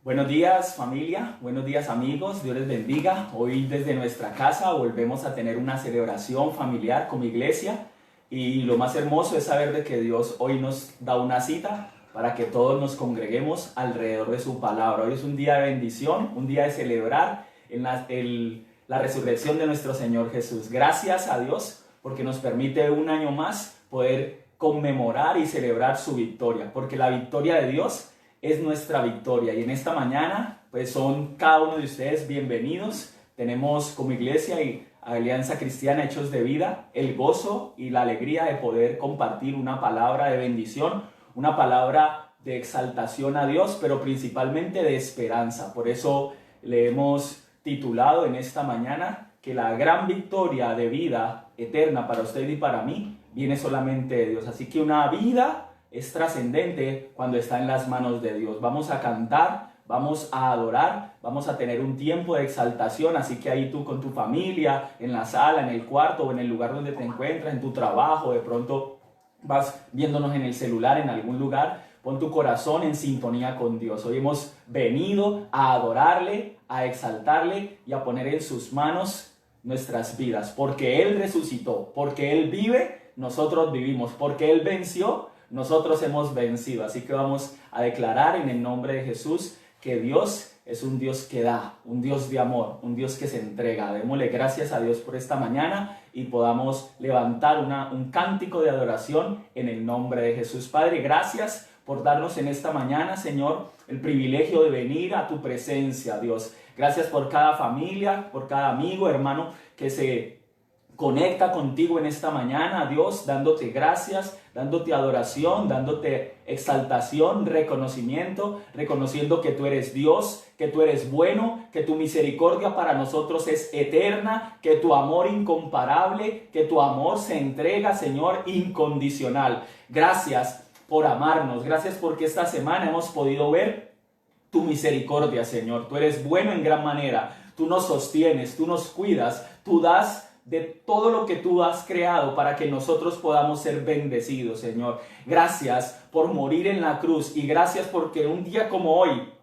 Buenos días familia, buenos días amigos, Dios les bendiga. Hoy desde nuestra casa volvemos a tener una celebración familiar como iglesia y lo más hermoso es saber de que Dios hoy nos da una cita para que todos nos congreguemos alrededor de su palabra. Hoy es un día de bendición, un día de celebrar la resurrección de nuestro Señor Jesús. Gracias a Dios porque nos permite un año más poder conmemorar y celebrar su victoria, porque la victoria de Dios es nuestra victoria. Y en esta mañana pues son cada uno de ustedes bienvenidos. Tenemos como iglesia y Alianza Cristiana Hechos de Vida el gozo y la alegría de poder compartir una palabra de bendición, una palabra de exaltación a Dios, pero principalmente de esperanza. Por eso le hemos titulado en esta mañana que la gran victoria de vida eterna para usted y para mí viene solamente de Dios. Así que una vida es trascendente cuando está en las manos de Dios. Vamos a cantar, vamos a adorar, vamos a tener un tiempo de exaltación, así que ahí tú con tu familia, en la sala, en el cuarto o en el lugar donde te encuentras, en tu trabajo, de pronto vas viéndonos en el celular, en algún lugar, pon tu corazón en sintonía con Dios. Hoy hemos venido a adorarle, a exaltarle y a poner en sus manos nuestras vidas, porque Él resucitó, porque Él vive, nosotros vivimos, porque Él venció, nosotros hemos vencido. Así que vamos a declarar en el nombre de Jesús que Dios es un Dios que da, un Dios de amor, un Dios que se entrega. Démosle gracias a Dios por esta mañana y podamos levantar un cántico de adoración en el nombre de Jesús. Padre, gracias por darnos en esta mañana, Señor, el privilegio de venir a tu presencia, Dios. Gracias por cada familia, por cada amigo, hermano, que se conecta contigo en esta mañana, Dios, dándote gracias, dándote adoración, dándote exaltación, reconocimiento, reconociendo que tú eres Dios, que tú eres bueno, que tu misericordia para nosotros es eterna, que tu amor incomparable, que tu amor se entrega, Señor, incondicional. Gracias por amarnos, gracias porque esta semana hemos podido ver tu misericordia, Señor. Tú eres bueno en gran manera, tú nos sostienes, tú nos cuidas, tú das de todo lo que tú has creado para que nosotros podamos ser bendecidos, Señor. Gracias por morir en la cruz y gracias porque un día como hoy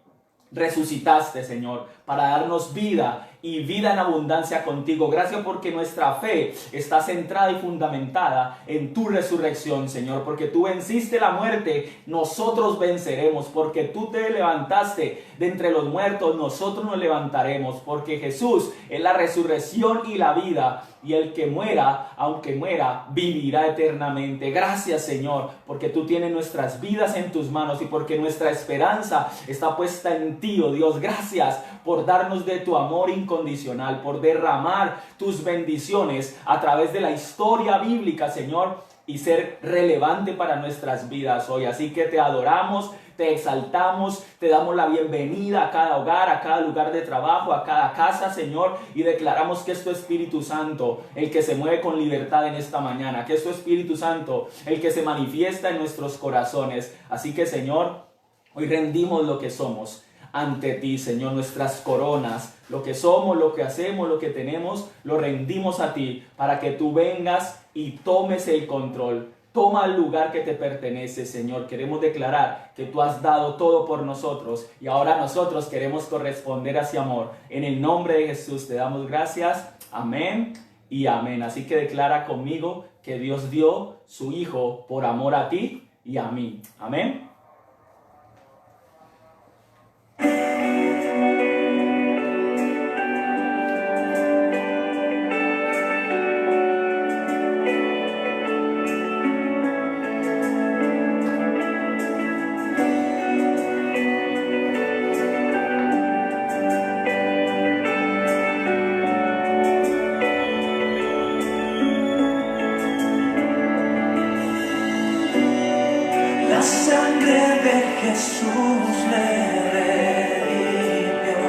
resucitaste, Señor, para darnos vida y vida en abundancia contigo. Gracias porque nuestra fe está centrada y fundamentada en tu resurrección, Señor, porque tú venciste la muerte, nosotros venceremos, porque tú te levantaste de entre los muertos, nosotros nos levantaremos, porque Jesús es la resurrección y la vida, y el que muera, aunque muera, vivirá eternamente. Gracias, Señor, porque tú tienes nuestras vidas en tus manos y porque nuestra esperanza está puesta en ti, oh Dios. Gracias por darnos de tu amor incondicional, por derramar tus bendiciones a través de la historia bíblica, Señor, y ser relevante para nuestras vidas hoy. Así que te adoramos, te exaltamos, te damos la bienvenida a cada hogar, a cada lugar de trabajo, a cada casa, Señor, y declaramos que es tu Espíritu Santo el que se mueve con libertad en esta mañana, que es tu Espíritu Santo el que se manifiesta en nuestros corazones. Así que, Señor, hoy rendimos lo que somos ante ti, Señor, nuestras coronas, lo que somos, lo que hacemos, lo que tenemos, lo rendimos a ti para que tú vengas y tomes el control. Toma el lugar que te pertenece, Señor. Queremos declarar que tú has dado todo por nosotros y ahora nosotros queremos corresponder a ese amor. En el nombre de Jesús te damos gracias. Amén y amén. Así que declara conmigo que Dios dio su Hijo por amor a ti y a mí. Amén. Jesús me redimió,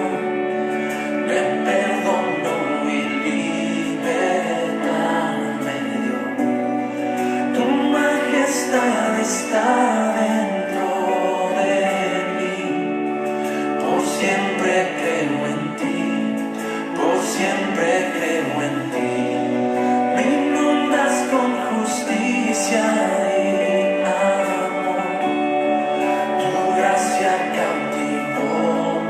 me perdonó y libertad me dio. Tu majestad está dentro de mí, por siempre creo en ti, por siempre creo en ti. Me inundas con justicia. Cautivó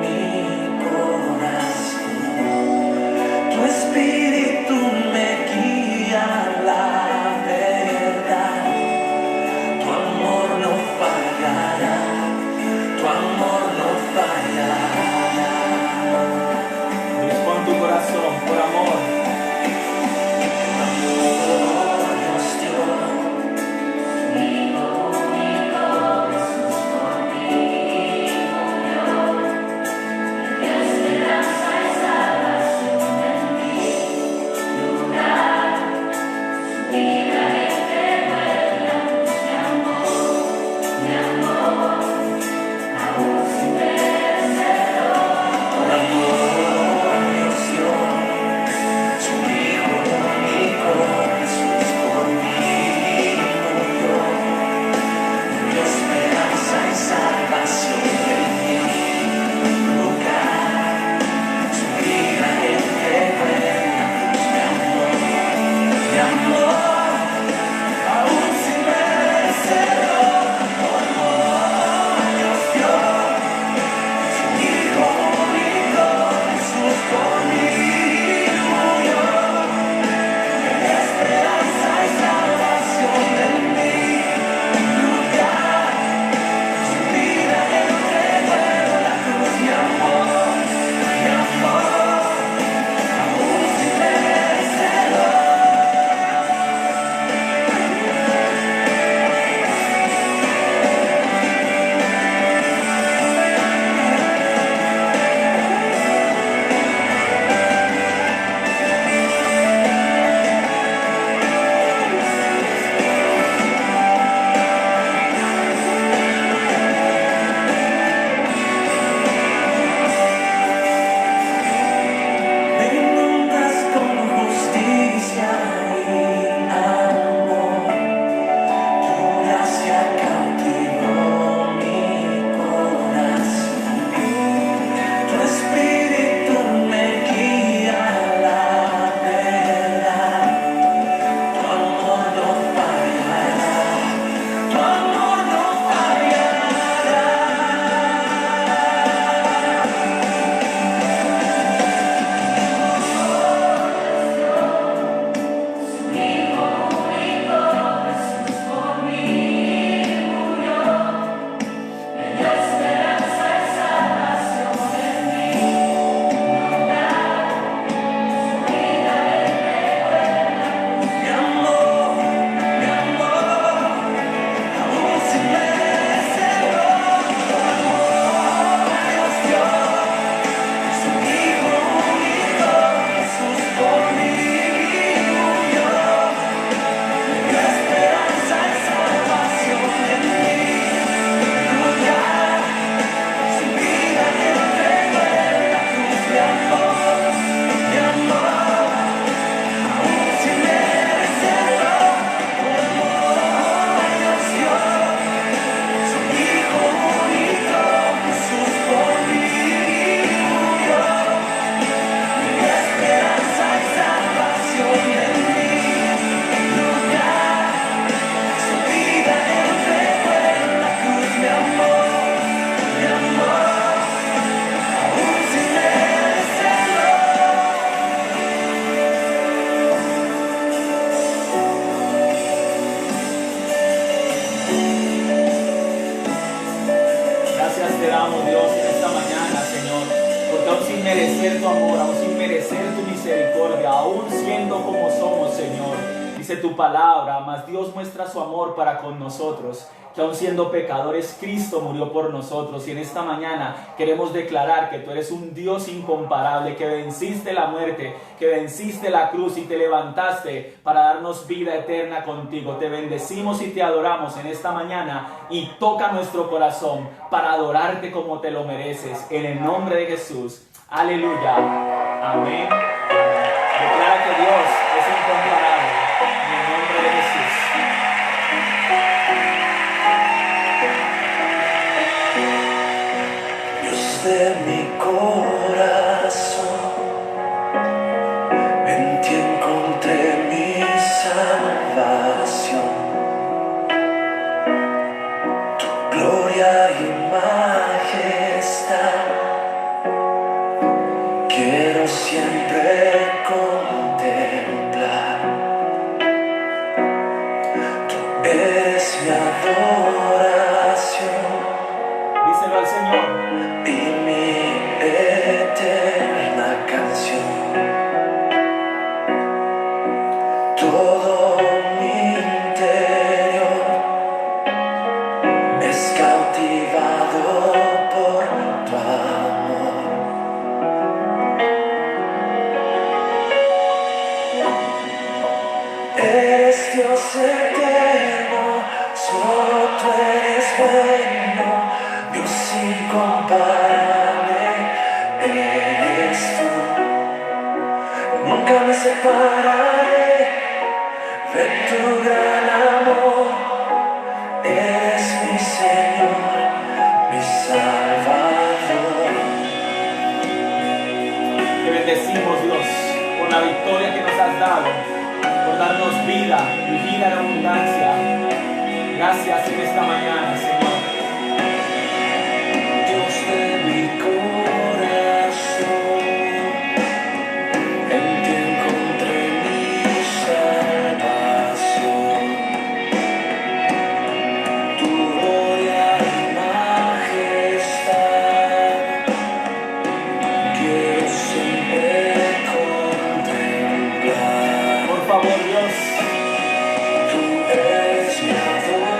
merecer tu amor, aún sin merecer tu misericordia, aún siendo como somos, Señor. Dice tu palabra, mas Dios muestra su amor para con nosotros, que aun siendo pecadores, Cristo murió por nosotros. Y en esta mañana queremos declarar que tú eres un Dios incomparable, que venciste la muerte, que venciste la cruz y te levantaste para darnos vida eterna contigo. Te bendecimos y te adoramos en esta mañana y toca nuestro corazón para adorarte como te lo mereces. En el nombre de Jesús. Aleluya. Amén. Declara que Dios es incomparable. En el nombre de Jesús. Dios de mi corazón, en ti encontré mi salvación. Tu gloria y majestad quiero siempre contemplar. Tú eres mi adoración. Díselo al Señor. Y mi eterna canción, todo mi interior es cautivado por tu amor. Eres Dios eterno, solo tú eres bueno. Dios incomparable eres tú. Nunca me separaré de tu gran amor. Eres mi Señor, mi Salvador. Te bendecimos, Dios, por la victoria que nos has dado, por darnos vida y vida en abundancia. Gracias en esta mañana, Señor. Dios de mi corazón, en ti encontré mi salvación. Tu gloria y majestad quiero siempre contemplar. Por favor, Dios. Tú eres mi adoración.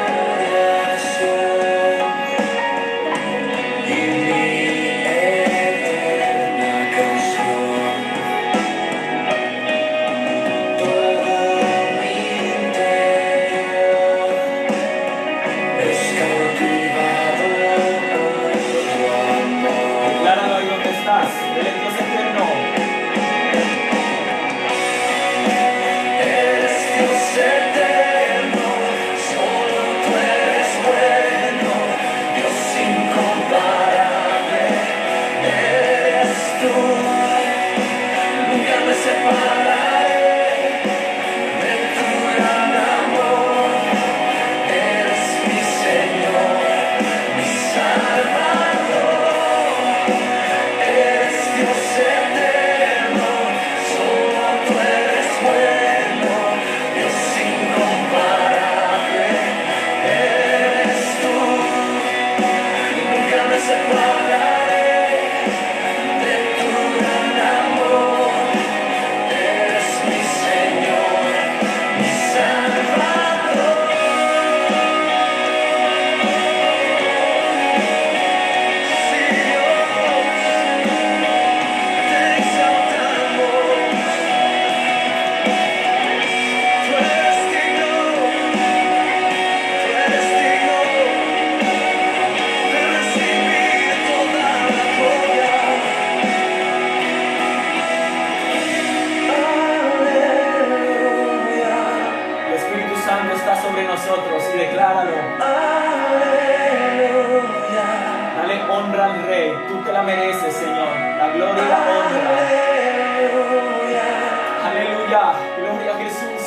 nosotros y decláralo. Aleluya. Dale honra al Rey, tú que la mereces, Señor, la gloria y la honra. Aleluya. Aleluya, gloria a Jesús.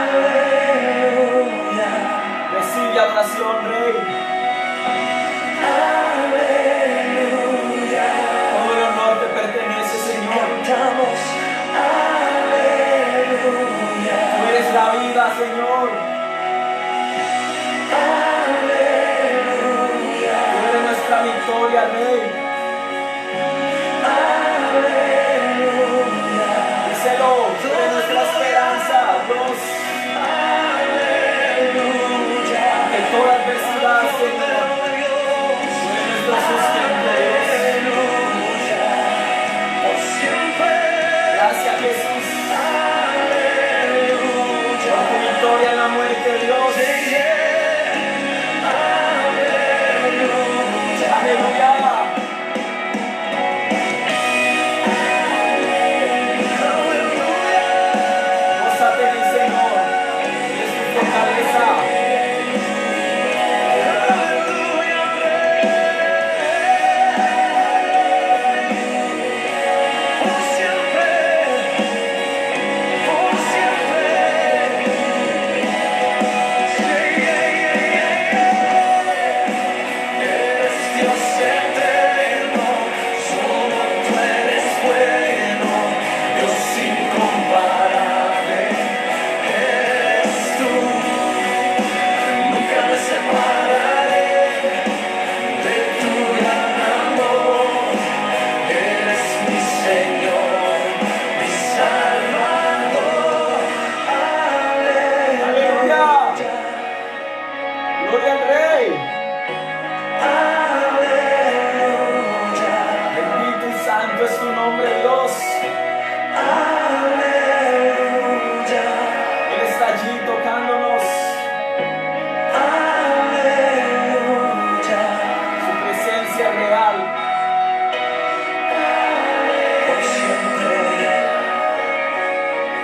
Aleluya. Recibe adoración, Rey. Aleluya. Todo el honor te pertenece, Señor. Cantamos aleluya. Tú eres la vida, Señor. Aleluya. Tú eres nuestra victoria, Rey. Jesús te amo, Dios. Por siempre. Gracias, Jesús. Por tu victoria en la muerte, Dios. Aleluya. Gózate en el Señor. Él es tu fortaleza. Por siempre. Por siempre. Eres Dios eterno, solo tú eres bueno, Dios incomparable. Eres tú, nunca me separaré de tu gran amor. Eres mi Señor, mi Salvador. Aleluya. Gloria al Rey. Aleluya. Bendito y santo es tu nombre, Dios. Aleluya. Él está allí tocándonos. Aleluya. Su presencia es real. Por siempre.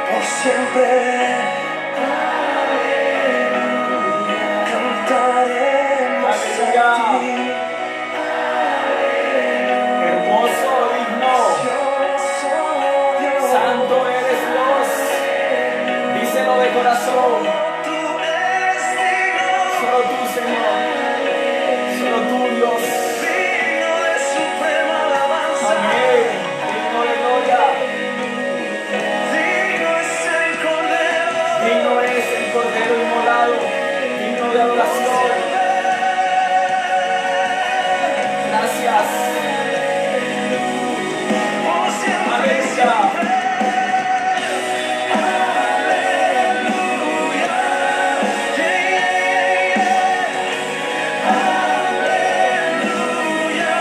Por siempre. Cantaremos Aleluya. a ti. Hermoso, digno. Dios, Santo eres Dios. Díselo de corazón. tú eres digno. Solo tú, Señor. Solo tú, Dios. Digno de suprema alabanza. Amén. Digno de gloria. Digno es el Cordero. Digno es el Cordero inmolado. Digno de adoración. Gracias. Por siempre. Aleluya.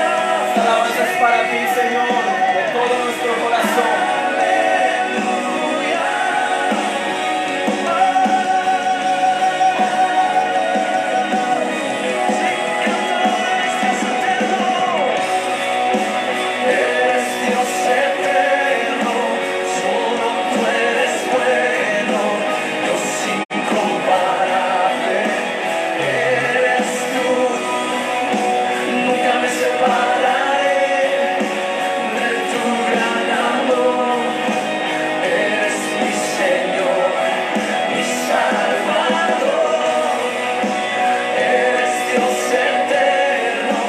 Esta alabanza es para ti, Señor, de todo nuestro corazón. Eres Dios eterno, solo tú eres bueno, Dios incomparable. Eres tú, nunca me separaré de tu gran amor. Eres mi Señor, mi Salvador. Eres Dios eterno,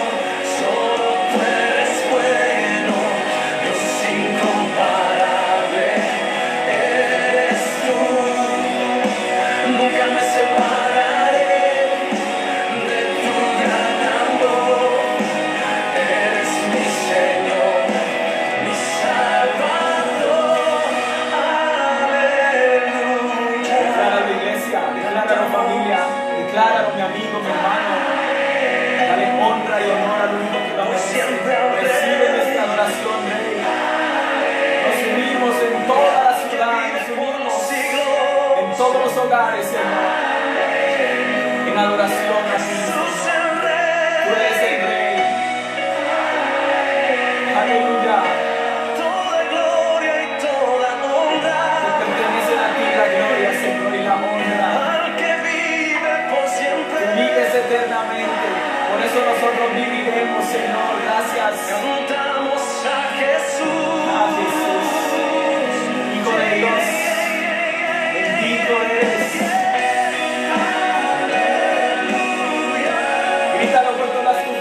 solo tú eres bueno, Dios incomparable. Eres tú, nunca me separaré de tu gran amor. Eres mi Señor, mi Salvador. Aleluya. Decláralo, iglesia, decláralo, familia, decláralo, mi amigo, mi hermano. Dale honra y honor al único que lo merece. Recibe nuestra adoración, Rey. Nos unimos en toda la ciudad, nos unimos en todos los hogares, Señor, en adoración a ti. Tú eres el Rey. Aleluya. Toda gloria y toda honra Te pertenecen a ti la gloria, Señor, y la honra. al que vive por siempre. Tú vives eternamente. Por eso nosotros viviremos, Señor. Gracias. Cantamos a Jesús. A Jesús, Hijo de Dios. Bendito eres. Grítalo por todas tus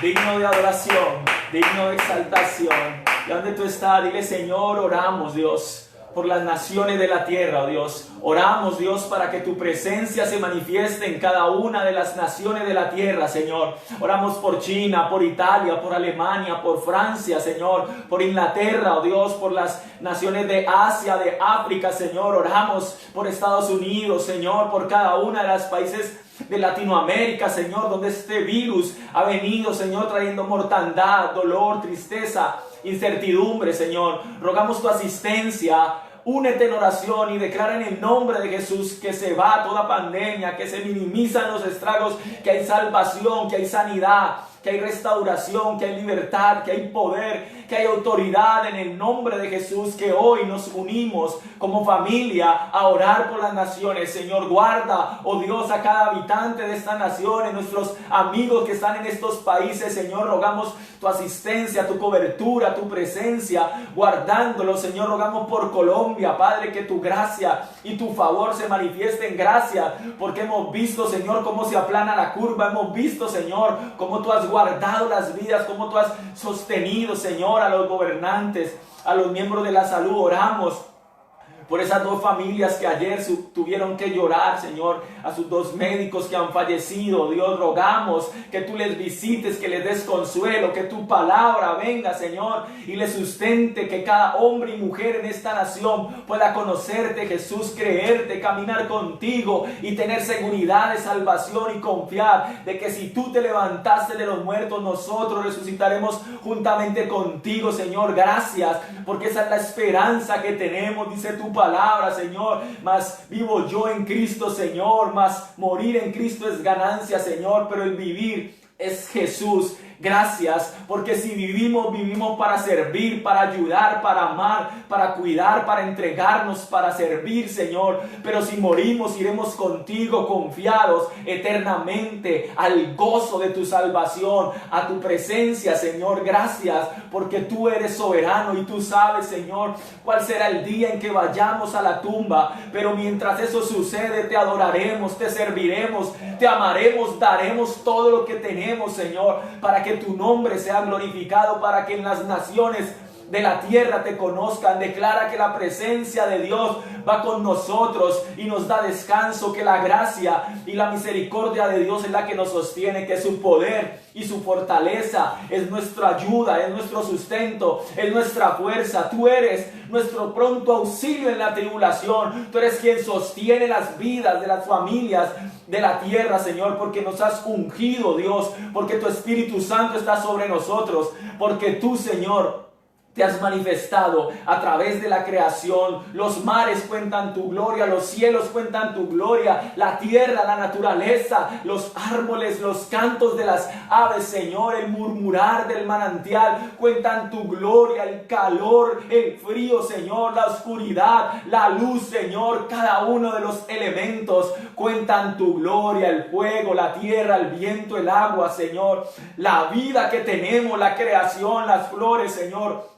digno de adoración, digno de exaltación. Y donde tú estás, dile: Señor, oramos, Dios, por las naciones de la tierra, oh Dios. Oramos, Dios, para que tu presencia se manifieste en cada una de las naciones de la tierra, Señor. Oramos por China, por Italia, por Alemania, por Francia, Señor, por Inglaterra, oh Dios, por las naciones de Asia, de África, Señor. Oramos por Estados Unidos, Señor, por cada una de los países de Latinoamérica, Señor, donde este virus ha venido, Señor, trayendo mortandad, dolor, tristeza, incertidumbre, Señor. Rogamos tu asistencia. Únete en oración y declara en el nombre de Jesús que se va toda pandemia, que se minimizan los estragos, que hay salvación, que hay sanidad, que hay restauración, que hay libertad, que hay poder, que hay autoridad en el nombre de Jesús, que hoy nos unimos como familia a orar por las naciones. Señor, guarda, oh Dios, a cada habitante de estas naciones, nuestros amigos que están en estos países, Señor, rogamos tu asistencia, tu cobertura, tu presencia, guardándolos, Señor. Rogamos por Colombia, Padre, que tu gracia y tu favor se manifiesten. Gracias, porque hemos visto, Señor, cómo se aplana la curva. Hemos visto, Señor, cómo tú has guardado las vidas, cómo tú has sostenido, Señor, a los gobernantes, a los miembros de la salud. Oramos por esas dos familias que ayer tuvieron que llorar, Señor, a sus dos médicos que han fallecido. Dios, rogamos que tú les visites, que les des consuelo, que tu palabra venga, Señor, y les sustente, que cada hombre y mujer en esta nación pueda conocerte, Jesús, creerte, caminar contigo y tener seguridad de salvación y confiar de que si tú te levantaste de los muertos, nosotros resucitaremos juntamente contigo, Señor. Gracias, porque esa es la esperanza que tenemos, dice tu palabra, Señor. Mas vivo yo en Cristo, Señor, mas morir en Cristo es ganancia, Señor, pero el vivir es Jesús. Gracias, porque si vivimos, vivimos para servir, para ayudar, para amar, para cuidar, para entregarnos, para servir, Señor. Pero si morimos, iremos contigo confiados eternamente al gozo de tu salvación, a tu presencia, Señor. Gracias, porque tú eres soberano y tú sabes, Señor, cuál será el día en que vayamos a la tumba. Pero mientras eso sucede, te adoraremos, te serviremos, te amaremos, daremos todo lo que tenemos, Señor, para que tu nombre sea glorificado, para que en las naciones de la tierra te conozcan. Declara que la presencia de Dios va con nosotros y nos da descanso, que la gracia y la misericordia de Dios es la que nos sostiene, que su poder y su fortaleza es nuestra ayuda, es nuestro sustento, es nuestra fuerza. Tú eres nuestro pronto auxilio en la tribulación. Tú eres quien sostiene las vidas de las familias de la tierra, Señor, porque nos has ungido, Dios, porque tu Espíritu Santo está sobre nosotros, porque tú, Señor, te has manifestado a través de la creación. Los mares cuentan tu gloria, los cielos cuentan tu gloria, la tierra, la naturaleza, los árboles, los cantos de las aves, Señor, el murmurar del manantial cuentan tu gloria, el calor, el frío, Señor, la oscuridad, la luz, Señor, cada uno de los elementos cuentan tu gloria, el fuego, la tierra, el viento, el agua, Señor, la vida que tenemos, la creación, las flores, Señor.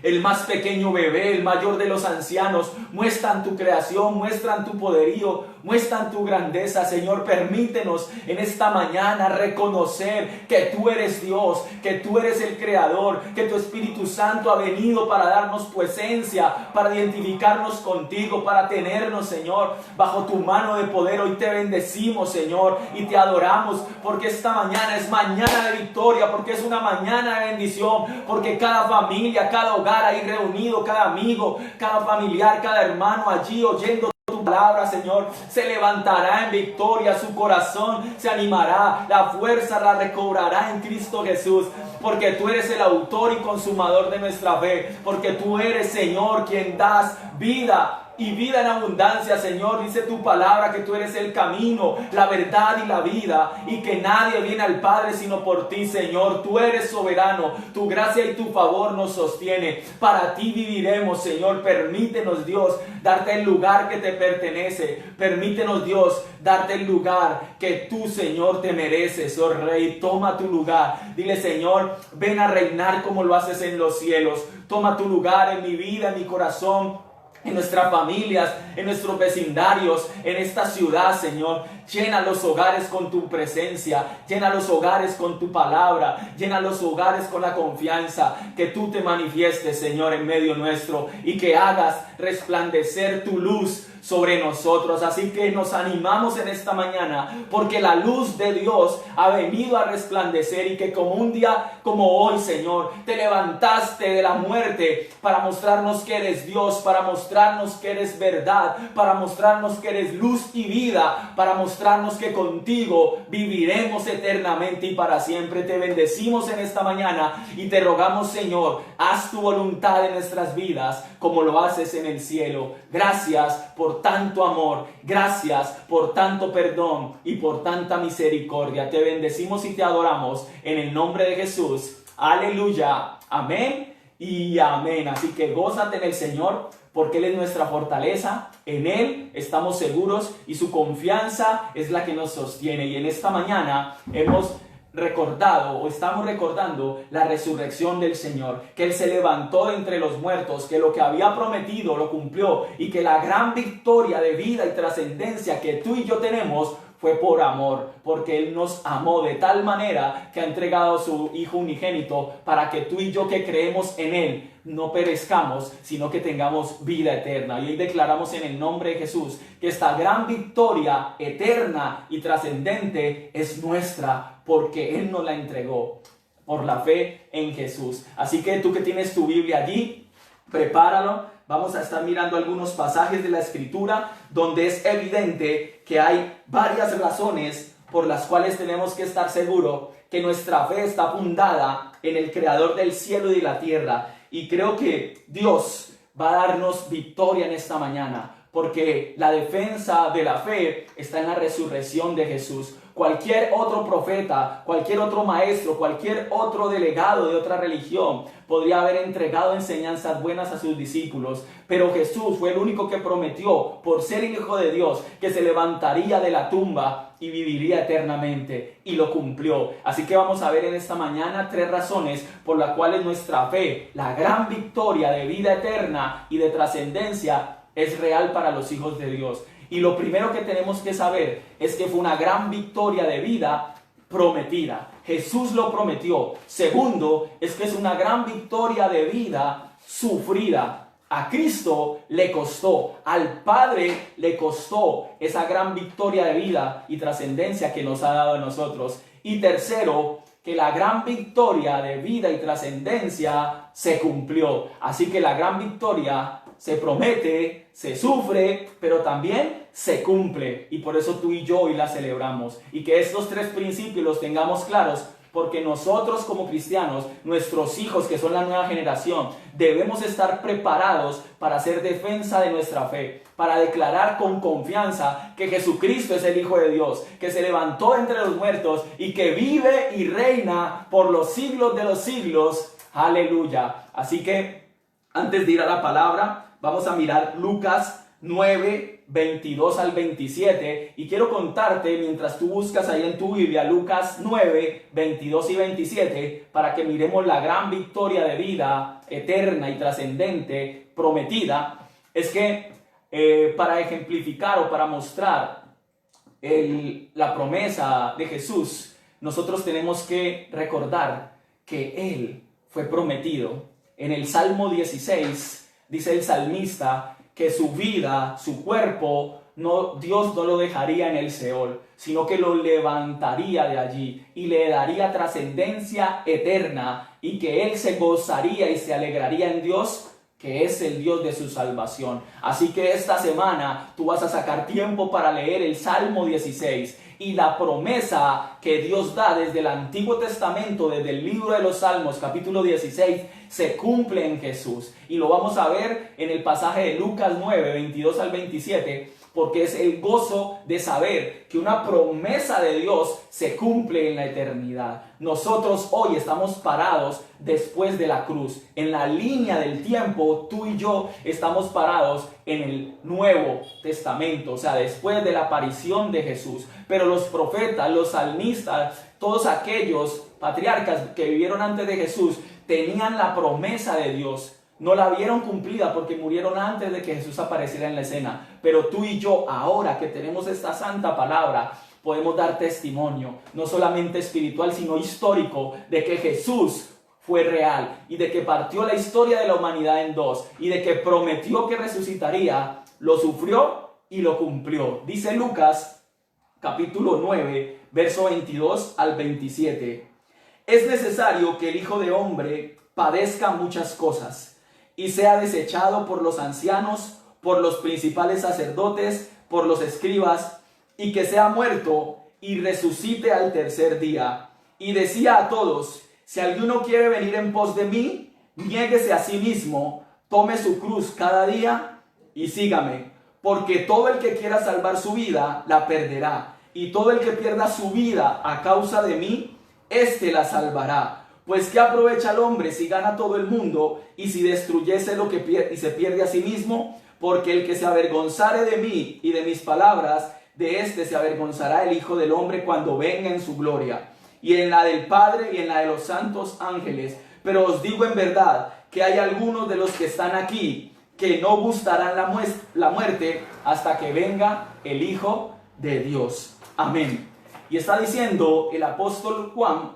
El más pequeño bebé, el mayor de los ancianos, muestran tu creación, muestran tu poderío, muestran tu grandeza. Señor, permítenos en esta mañana reconocer que tú eres Dios, que tú eres el Creador, que tu Espíritu Santo ha venido para darnos tu esencia, para identificarnos contigo, para tenernos, Señor, bajo tu mano de poder. Hoy te bendecimos, Señor, y te adoramos, porque esta mañana es mañana de victoria, porque es una mañana de bendición, porque cada familia, cada hogar ahí reunido, cada amigo, cada familiar, cada hermano allí oyendo tu palabra, Señor, se levantará en victoria, su corazón se animará, la fuerza la recobrará en Cristo Jesús, porque tú eres el autor y consumador de nuestra fe, porque tú eres, Señor, quien das vida y vida en abundancia, Señor. Dice tu palabra que tú eres el camino, la verdad y la vida, y que nadie viene al Padre sino por ti, Señor. Tú eres soberano, tu gracia y tu favor nos sostiene. Para ti viviremos, Señor. Permítenos, Dios, darte el lugar que te pertenece. Permítenos, Dios, darte el lugar que tú, Señor, te mereces. Oh Rey, toma tu lugar. Dile, Señor, ven a reinar como lo haces en los cielos. Toma tu lugar en mi vida, en mi corazón, en nuestras familias, en nuestros vecindarios, en esta ciudad, Señor. Llena los hogares con tu presencia, llena los hogares con tu palabra, llena los hogares con la confianza, que tú te manifiestes, Señor, en medio nuestro y que hagas resplandecer tu luz sobre nosotros. Así que nos animamos en esta mañana porque la luz de Dios ha venido a resplandecer y que como un día como hoy, Señor, te levantaste de la muerte para mostrarnos que eres Dios, para mostrarnos que eres verdad, para mostrarnos que eres luz y vida, para mostrarnos que contigo viviremos eternamente y para siempre. Te bendecimos en esta mañana y te rogamos, Señor, haz tu voluntad en nuestras vidas como lo haces en el cielo. Gracias por tanto amor, gracias por tanto perdón y por tanta misericordia. Te bendecimos y te adoramos en el nombre de Jesús. Aleluya, amén y amén. Así que gózate en el Señor, porque Él es nuestra fortaleza, en Él estamos seguros y su confianza es la que nos sostiene. Y en esta mañana estamos recordando la resurrección del Señor, que Él se levantó de entre los muertos, que lo que había prometido lo cumplió y que la gran victoria de vida y trascendencia que tú y yo tenemos fue por amor, porque Él nos amó de tal manera que ha entregado a su Hijo unigénito para que tú y yo que creemos en Él no perezcamos, sino que tengamos vida eterna. Y hoy declaramos en el nombre de Jesús que esta gran victoria eterna y trascendente es nuestra, porque Él nos la entregó por la fe en Jesús. Así que tú que tienes tu Biblia allí, prepáralo. Vamos a estar mirando algunos pasajes de la Escritura donde es evidente que hay varias razones por las cuales tenemos que estar seguros que nuestra fe está fundada en el Creador del cielo y de la tierra. Y creo que Dios va a darnos victoria en esta mañana, porque la defensa de la fe está en la resurrección de Jesús. Cualquier otro profeta, cualquier otro maestro, cualquier otro delegado de otra religión podría haber entregado enseñanzas buenas a sus discípulos, pero Jesús fue el único que prometió, por ser el Hijo de Dios, que se levantaría de la tumba y viviría eternamente, y lo cumplió. Así que vamos a ver en esta mañana 3 razones por las cuales nuestra fe, la gran victoria de vida eterna y de trascendencia, es real para los hijos de Dios. Y lo primero que tenemos que saber es que fue una gran victoria de vida prometida. Jesús lo prometió. Segundo, es que es una gran victoria de vida sufrida. A Cristo le costó, al Padre le costó esa gran victoria de vida y trascendencia que nos ha dado a nosotros. Y tercero, que la gran victoria de vida y trascendencia se cumplió. Así que la gran victoria se promete, se sufre, pero también se cumple. Y por eso tú y yo hoy la celebramos. Y que estos 3 principios los tengamos claros, porque nosotros como cristianos, nuestros hijos que son la nueva generación, debemos estar preparados para hacer defensa de nuestra fe, para declarar con confianza que Jesucristo es el Hijo de Dios, que se levantó entre los muertos y que vive y reina por los siglos de los siglos. Aleluya. Así que antes de ir a la palabra, vamos a mirar Lucas 9, 22 al 27. Y quiero contarte, mientras tú buscas ahí en tu Biblia, Lucas 9, 22 y 27, para que miremos la gran victoria de vida eterna y trascendente prometida. Es que para ejemplificar o para mostrar la promesa de Jesús, nosotros tenemos que recordar que Él fue prometido. En el Salmo 16 dice el salmista que su vida, su cuerpo, Dios no lo dejaría en el Seol, sino que lo levantaría de allí y le daría trascendencia eterna, y que Él se gozaría y se alegraría en Dios, que es el Dios de su salvación. Así que esta semana tú vas a sacar tiempo para leer el Salmo 16 y la promesa que Dios da desde el Antiguo Testamento, desde el libro de los Salmos, capítulo 16, se cumple en Jesús. Y lo vamos a ver en el pasaje de Lucas 9, 22 al 27, porque es el gozo de saber que una promesa de Dios se cumple en la eternidad. Nosotros hoy estamos parados después de la cruz. En la línea del tiempo, tú y yo estamos parados en el Nuevo Testamento, o sea, después de la aparición de Jesús. Pero los profetas, los salmistas, todos aquellos patriarcas que vivieron antes de Jesús, tenían la promesa de Dios. no la vieron cumplida porque murieron antes de que Jesús apareciera en la escena. Pero tú y yo, ahora que tenemos esta santa palabra, podemos dar testimonio, no solamente espiritual, sino histórico, de que Jesús fue real y de que partió la historia de la humanidad en dos y de que prometió que resucitaría, lo sufrió y lo cumplió. Dice Lucas, capítulo 9, verso 22 al 27. Es necesario que el Hijo de Hombre padezca muchas cosas y sea desechado por los ancianos, por los principales sacerdotes, por los escribas, y que sea muerto y resucite al tercer día. Y decía a todos: si alguno quiere venir en pos de mí, niéguese a sí mismo, tome su cruz cada día y sígame. Porque todo el que quiera salvar su vida, la perderá. Y todo el que pierda su vida a causa de mí, éste la salvará. Pues ¿qué aprovecha el hombre si gana todo el mundo y si destruyese lo que y se pierde a sí mismo? Porque el que se avergonzare de mí y de mis palabras, de éste se avergonzará el Hijo del Hombre cuando venga en su gloria, y en la del Padre y en la de los santos ángeles. Pero os digo en verdad que hay algunos de los que están aquí que no gustarán la muerte hasta que venga el Hijo de Dios. Amén. Y está diciendo el apóstol Juan,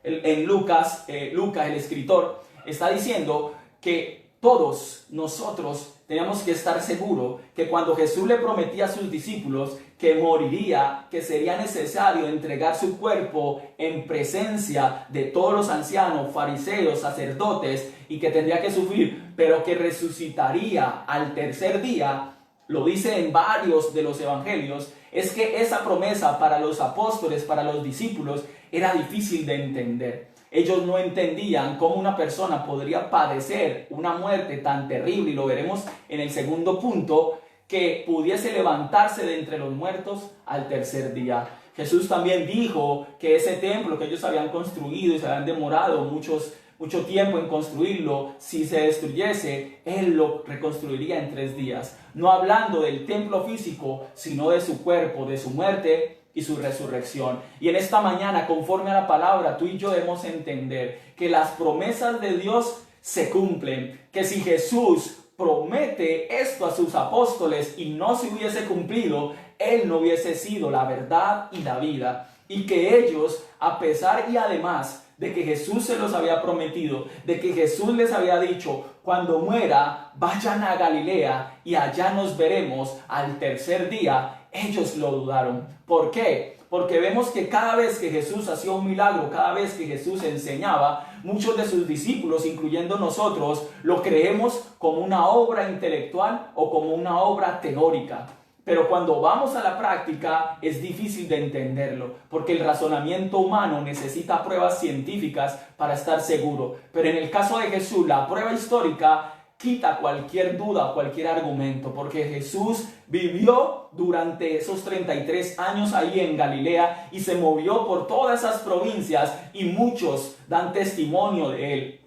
en Lucas, el escritor, está diciendo que todos nosotros tenemos que estar seguros que cuando Jesús le prometía a sus discípulos que moriría, que sería necesario entregar su cuerpo en presencia de todos los ancianos, fariseos, sacerdotes, y que tendría que sufrir, pero que resucitaría al tercer día, lo dice en varios de los evangelios, es que esa promesa para los apóstoles, para los discípulos, era difícil de entender. Ellos no entendían cómo una persona podría padecer una muerte tan terrible, y lo veremos en el segundo punto, que pudiese levantarse de entre los muertos al tercer día. Jesús también dijo que ese templo que ellos habían construido y se habían demorado mucho tiempo en construirlo, si se destruyese, Él lo reconstruiría en 3 días. No hablando del templo físico, sino de su cuerpo, de su muerte y su resurrección. Y en esta mañana, conforme a la palabra, tú y yo debemos entender que las promesas de Dios se cumplen, que si Jesús promete esto a sus apóstoles y no se hubiese cumplido, Él no hubiese sido la verdad y la vida. Y que ellos, a pesar y además de que Jesús se los había prometido, de que Jesús les había dicho: cuando muera, vayan a Galilea y allá nos veremos al tercer día, ellos lo dudaron. ¿Por qué? Porque vemos que cada vez que Jesús hacía un milagro, cada vez que Jesús enseñaba, muchos de sus discípulos, incluyendo nosotros, lo creemos como una obra intelectual o como una obra teórica. Pero cuando vamos a la práctica es difícil de entenderlo, porque el razonamiento humano necesita pruebas científicas para estar seguro. Pero en el caso de Jesús, la prueba histórica quita cualquier duda, cualquier argumento, porque Jesús vivió durante esos 33 años ahí en Galilea y se movió por todas esas provincias y muchos dan testimonio de él.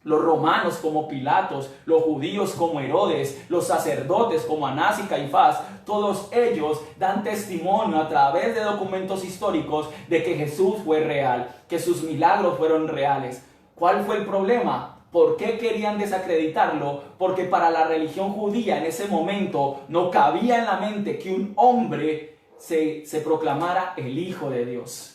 Los romanos como Pilatos, los judíos como Herodes, los sacerdotes como Anás y Caifás, todos ellos dan testimonio a través de documentos históricos de que Jesús fue real, que sus milagros fueron reales. ¿Cuál fue el problema? ¿Por qué querían desacreditarlo? Porque para la religión judía en ese momento no cabía en la mente que un hombre se proclamara el Hijo de Dios.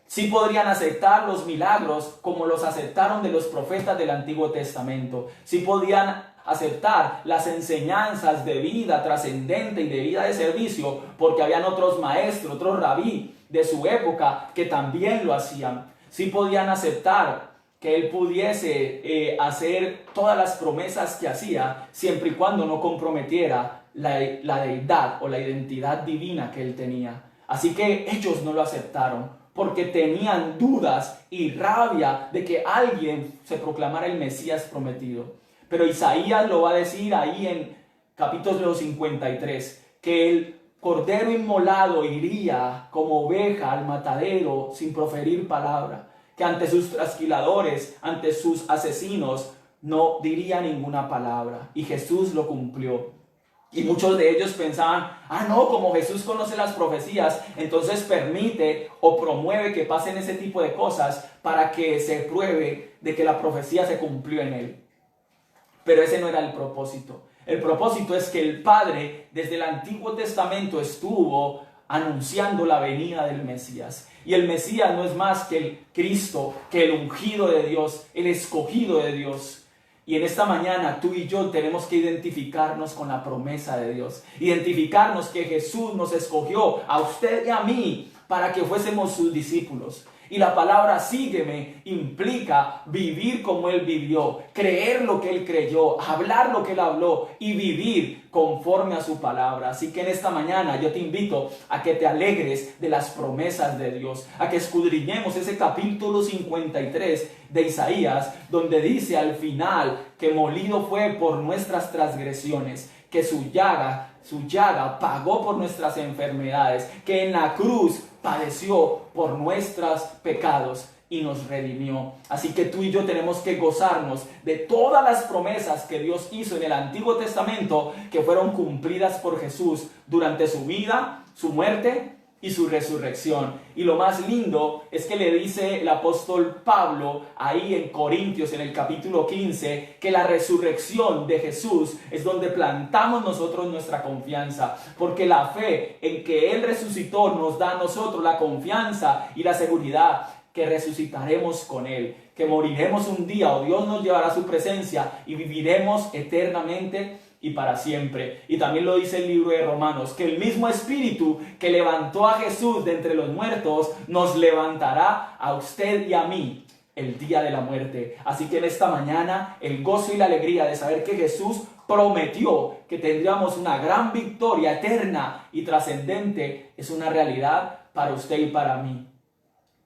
Sí podrían aceptar los milagros como los aceptaron de los profetas del Antiguo Testamento. Sí podían aceptar las enseñanzas de vida trascendente y de vida de servicio, porque habían otros maestros, otros rabí de su época que también lo hacían. Sí podían aceptar que él pudiese hacer todas las promesas que hacía, siempre y cuando no comprometiera la deidad o la identidad divina que él tenía. Así que ellos no lo aceptaron, porque tenían dudas y rabia de que alguien se proclamara el Mesías prometido. Pero Isaías lo va a decir ahí en capítulo 53, que el cordero inmolado iría como oveja al matadero sin proferir palabra, que ante sus trasquiladores, ante sus asesinos, no diría ninguna palabra. Y Jesús lo cumplió. Y muchos de ellos pensaban: no, como Jesús conoce las profecías, entonces permite o promueve que pasen ese tipo de cosas para que se pruebe de que la profecía se cumplió en él. Pero ese no era el propósito. El propósito es que el Padre desde el Antiguo Testamento estuvo anunciando la venida del Mesías. Y el Mesías no es más que el Cristo, que el ungido de Dios, el escogido de Dios. Y en esta mañana tú y yo tenemos que identificarnos con la promesa de Dios. Identificarnos que Jesús nos escogió a usted y a mí para que fuésemos sus discípulos. Y la palabra sígueme implica vivir como Él vivió, creer lo que Él creyó, hablar lo que Él habló y vivir conforme a su palabra. Así que en esta mañana yo te invito a que te alegres de las promesas de Dios, a que escudriñemos ese capítulo 53 de Isaías, donde dice al final que molido fue por nuestras transgresiones, que su llaga pagó por nuestras enfermedades, que en la cruz padeció por nuestros pecados y nos redimió. Así que tú y yo tenemos que gozarnos de todas las promesas que Dios hizo en el Antiguo Testamento, que fueron cumplidas por Jesús durante su vida, su muerte y su resurrección. Y lo más lindo es que le dice el apóstol Pablo ahí en Corintios, en el capítulo 15, que la resurrección de Jesús es donde plantamos nosotros nuestra confianza, porque la fe en que Él resucitó nos da a nosotros la confianza y la seguridad que resucitaremos con Él, que moriremos un día o Dios nos llevará a su presencia y viviremos eternamente y para siempre. Y también lo dice el libro de Romanos, que el mismo Espíritu que levantó a Jesús de entre los muertos nos levantará a usted y a mí el día de la muerte. Así que en esta mañana el gozo y la alegría de saber que Jesús prometió que tendríamos una gran victoria eterna y trascendente es una realidad para usted y para mí.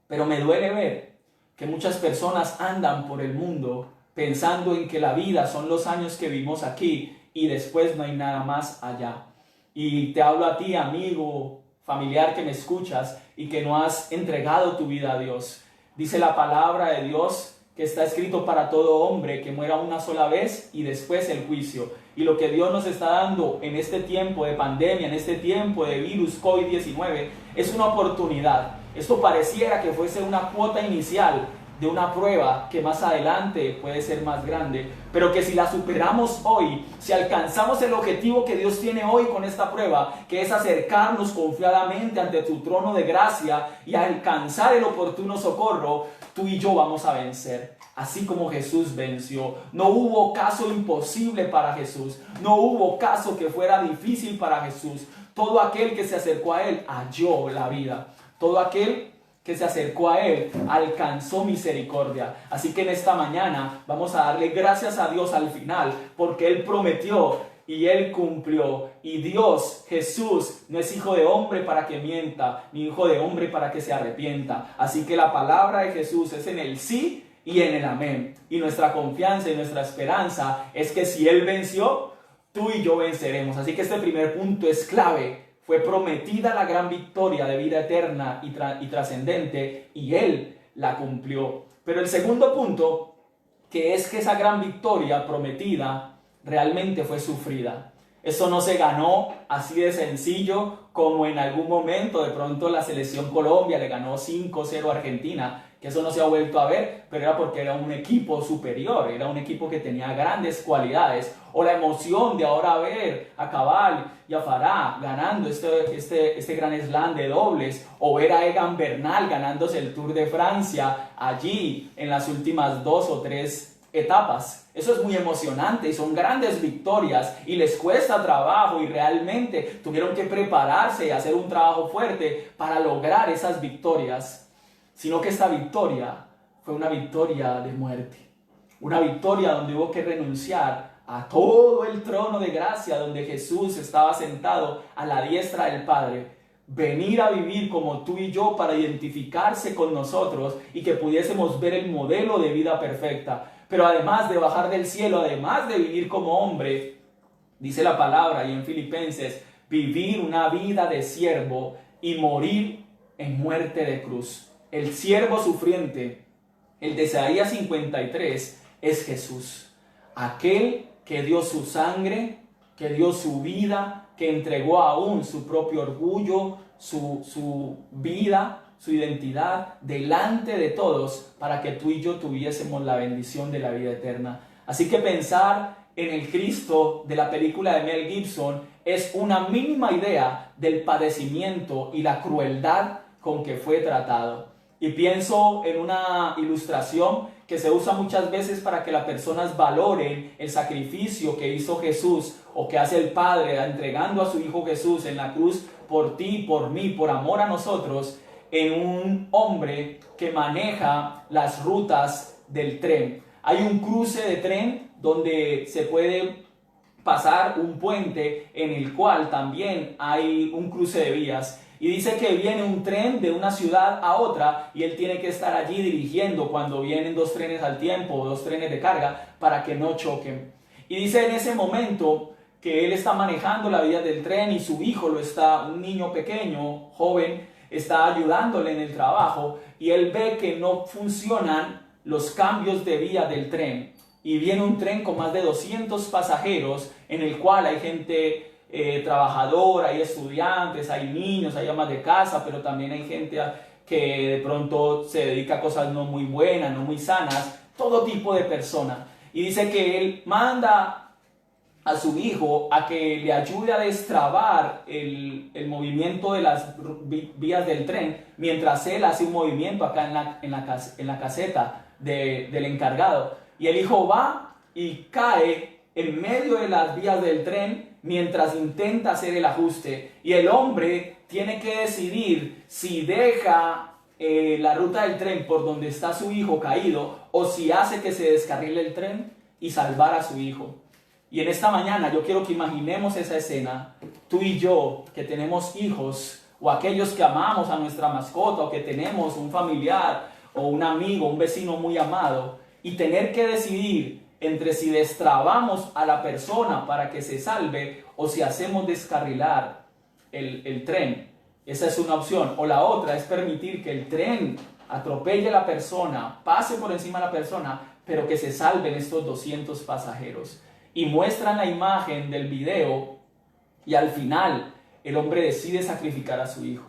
Pero me duele ver que muchas personas andan por el mundo pensando en que la vida son los años que vivimos aquí y después no hay nada más allá. Y te hablo a ti, amigo, familiar que me escuchas y que no has entregado tu vida a Dios. Dice la palabra de Dios que está escrito para todo hombre que muera una sola vez y después el juicio. Y lo que Dios nos está dando en este tiempo de pandemia, en este tiempo de virus COVID-19, es una oportunidad. Esto pareciera que fuese una cuota inicial de una prueba que más adelante puede ser más grande, pero que si la superamos hoy, si alcanzamos el objetivo que Dios tiene hoy con esta prueba, que es acercarnos confiadamente ante tu trono de gracia y alcanzar el oportuno socorro, tú y yo vamos a vencer, así como Jesús venció. No hubo caso imposible para Jesús, no hubo caso que fuera difícil para Jesús. Todo aquel que se acercó a Él halló la vida. Todo aquel que se acercó a Él alcanzó misericordia. Así que en esta mañana vamos a darle gracias a Dios al final, porque Él prometió y Él cumplió. Y Dios, Jesús, no es hijo de hombre para que mienta, ni hijo de hombre para que se arrepienta. Así que la palabra de Jesús es en el sí y en el amén. Y nuestra confianza y nuestra esperanza es que si Él venció, tú y yo venceremos. Así que este primer punto es clave. Fue prometida la gran victoria de vida eterna y trascendente, y Él la cumplió. Pero el segundo punto, que es que esa gran victoria prometida realmente fue sufrida. Eso no se ganó así de sencillo como en algún momento de pronto la selección Colombia le ganó 5-0 a Argentina, que eso no se ha vuelto a ver, pero era porque era un equipo superior, era un equipo que tenía grandes cualidades. O la emoción de ahora ver a Cabal y a Farah ganando este gran slam de dobles, o ver a Egan Bernal ganándose el Tour de Francia allí en las últimas 2 o 3 etapas. Eso es muy emocionante y son grandes victorias y les cuesta trabajo y realmente tuvieron que prepararse y hacer un trabajo fuerte para lograr esas victorias, sino que esta victoria fue una victoria de muerte, una victoria donde hubo que renunciar a todo el trono de gracia donde Jesús estaba sentado a la diestra del Padre, venir a vivir como tú y yo para identificarse con nosotros y que pudiésemos ver el modelo de vida perfecta. Pero además de bajar del cielo, además de vivir como hombre, dice la palabra y en Filipenses, vivir una vida de siervo y morir en muerte de cruz. El siervo sufriente, el de Isaías 53, es Jesús. Aquel que dio su sangre, que dio su vida, que entregó aún su propio orgullo, su vida, su identidad delante de todos para que tú y yo tuviésemos la bendición de la vida eterna. Así que pensar en el Cristo de la película de Mel Gibson es una mínima idea del padecimiento y la crueldad con que fue tratado. Y pienso en una ilustración que se usa muchas veces para que las personas valoren el sacrificio que hizo Jesús o que hace el Padre entregando a su Hijo Jesús en la cruz por ti, por mí, por amor a nosotros, en un hombre que maneja las rutas del tren. Hay un cruce de tren donde se puede pasar un puente en el cual también hay un cruce de vías. Y dice que viene un tren de una ciudad a otra y él tiene que estar allí dirigiendo cuando vienen dos trenes al tiempo o dos trenes de carga para que no choquen. Y dice en ese momento que él está manejando la vía del tren y su hijo un niño pequeño, joven, está ayudándole en el trabajo y él ve que no funcionan los cambios de vía del tren. Y viene un tren con más de 200 pasajeros en el cual hay gente trabajadora, hay estudiantes, hay niños, hay amas de casa, pero también hay gente que de pronto se dedica a cosas no muy buenas, no muy sanas, todo tipo de personas. Y dice que él manda a su hijo a que le ayude a destrabar el movimiento de las vías del tren, mientras él hace un movimiento acá en la caseta del encargado. Y el hijo va y cae en medio de las vías del tren mientras intenta hacer el ajuste. Y el hombre tiene que decidir si deja la ruta del tren por donde está su hijo caído o si hace que se descarrile el tren y salvar a su hijo. Y en esta mañana yo quiero que imaginemos esa escena, tú y yo que tenemos hijos o aquellos que amamos a nuestra mascota o que tenemos un familiar o un amigo, un vecino muy amado, y tener que decidir entre si destrabamos a la persona para que se salve o si hacemos descarrilar el tren. Esa es una opción. O la otra es permitir que el tren atropelle a la persona, pase por encima de la persona, pero que se salven estos 200 pasajeros. Y muestran la imagen del video y al final el hombre decide sacrificar a su hijo.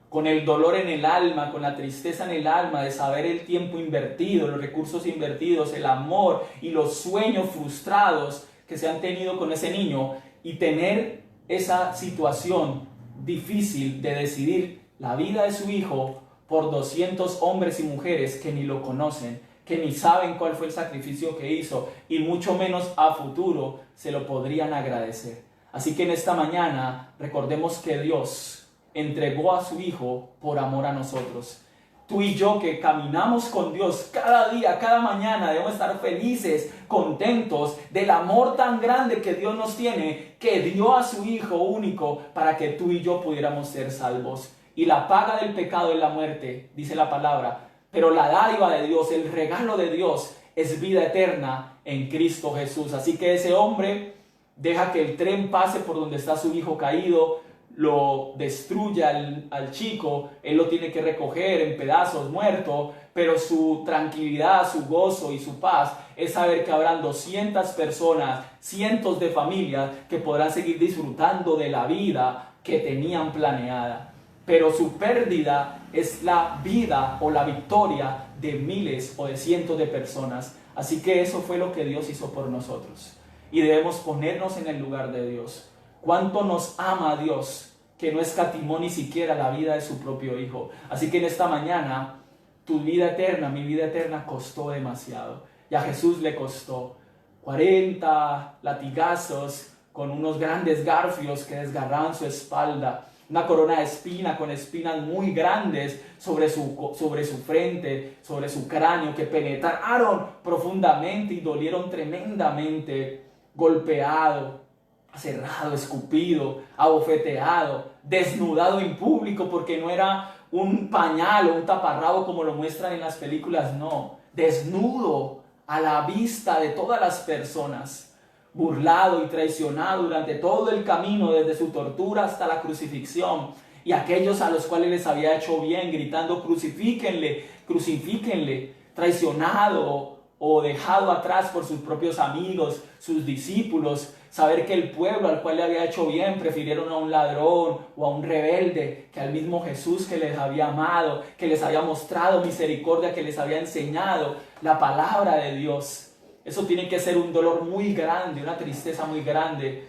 Con el dolor en el alma, con la tristeza en el alma de saber el tiempo invertido, los recursos invertidos, el amor y los sueños frustrados que se han tenido con ese niño y tener esa situación difícil de decidir la vida de su hijo por 200 hombres y mujeres que ni lo conocen, que ni saben cuál fue el sacrificio que hizo y mucho menos a futuro se lo podrían agradecer. Así que en esta mañana recordemos que Dios entregó a su Hijo por amor a nosotros. Tú y yo que caminamos con Dios cada día, cada mañana, debemos estar felices, contentos del amor tan grande que Dios nos tiene, que dio a su Hijo único para que tú y yo pudiéramos ser salvos. Y la paga del pecado es la muerte, dice la palabra, pero la dádiva de Dios, el regalo de Dios es vida eterna en Cristo Jesús. Así que ese hombre deja que el tren pase por donde está su hijo caído, lo destruye al chico, él lo tiene que recoger en pedazos, muerto, pero su tranquilidad, su gozo y su paz es saber que habrán 200 personas, cientos de familias que podrán seguir disfrutando de la vida que tenían planeada. Pero su pérdida es la vida o la victoria de miles o de cientos de personas. Así que eso fue lo que Dios hizo por nosotros. Y debemos ponernos en el lugar de Dios. ¿Cuánto nos ama Dios que no escatimó ni siquiera la vida de su propio Hijo? Así que en esta mañana, tu vida eterna, mi vida eterna costó demasiado. Y a Jesús le costó 40 latigazos con unos grandes garfios que desgarraban su espalda. Una corona de espina con espinas muy grandes sobre su frente, sobre su cráneo, que penetraron profundamente y dolieron tremendamente. Golpeado, cerrado, escupido, abofeteado, desnudado en público, porque no era un pañal o un taparrabo como lo muestran en las películas, no, desnudo a la vista de todas las personas, burlado y traicionado durante todo el camino, desde su tortura hasta la crucifixión, y aquellos a los cuales les había hecho bien, gritando: crucifíquenle, crucifíquenle, traicionado o dejado atrás por sus propios amigos, sus discípulos, saber que el pueblo al cual le había hecho bien prefirieron a un ladrón o a un rebelde que al mismo Jesús que les había amado, que les había mostrado misericordia, que les había enseñado la palabra de Dios. Eso tiene que ser un dolor muy grande, una tristeza muy grande.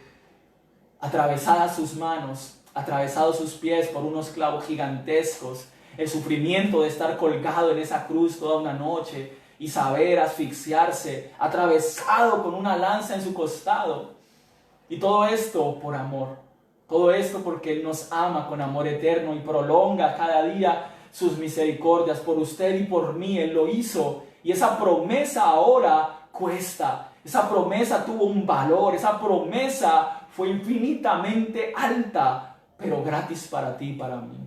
Atravesadas sus manos, atravesados sus pies por unos clavos gigantescos. El sufrimiento de estar colgado en esa cruz toda una noche y saber asfixiarse, atravesado con una lanza en su costado. Y todo esto por amor. Todo esto porque Él nos ama con amor eterno y prolonga cada día sus misericordias por usted y por mí. Él lo hizo. Y esa promesa ahora cuesta. Esa promesa tuvo un valor. Esa promesa fue infinitamente alta, pero gratis para ti y para mí.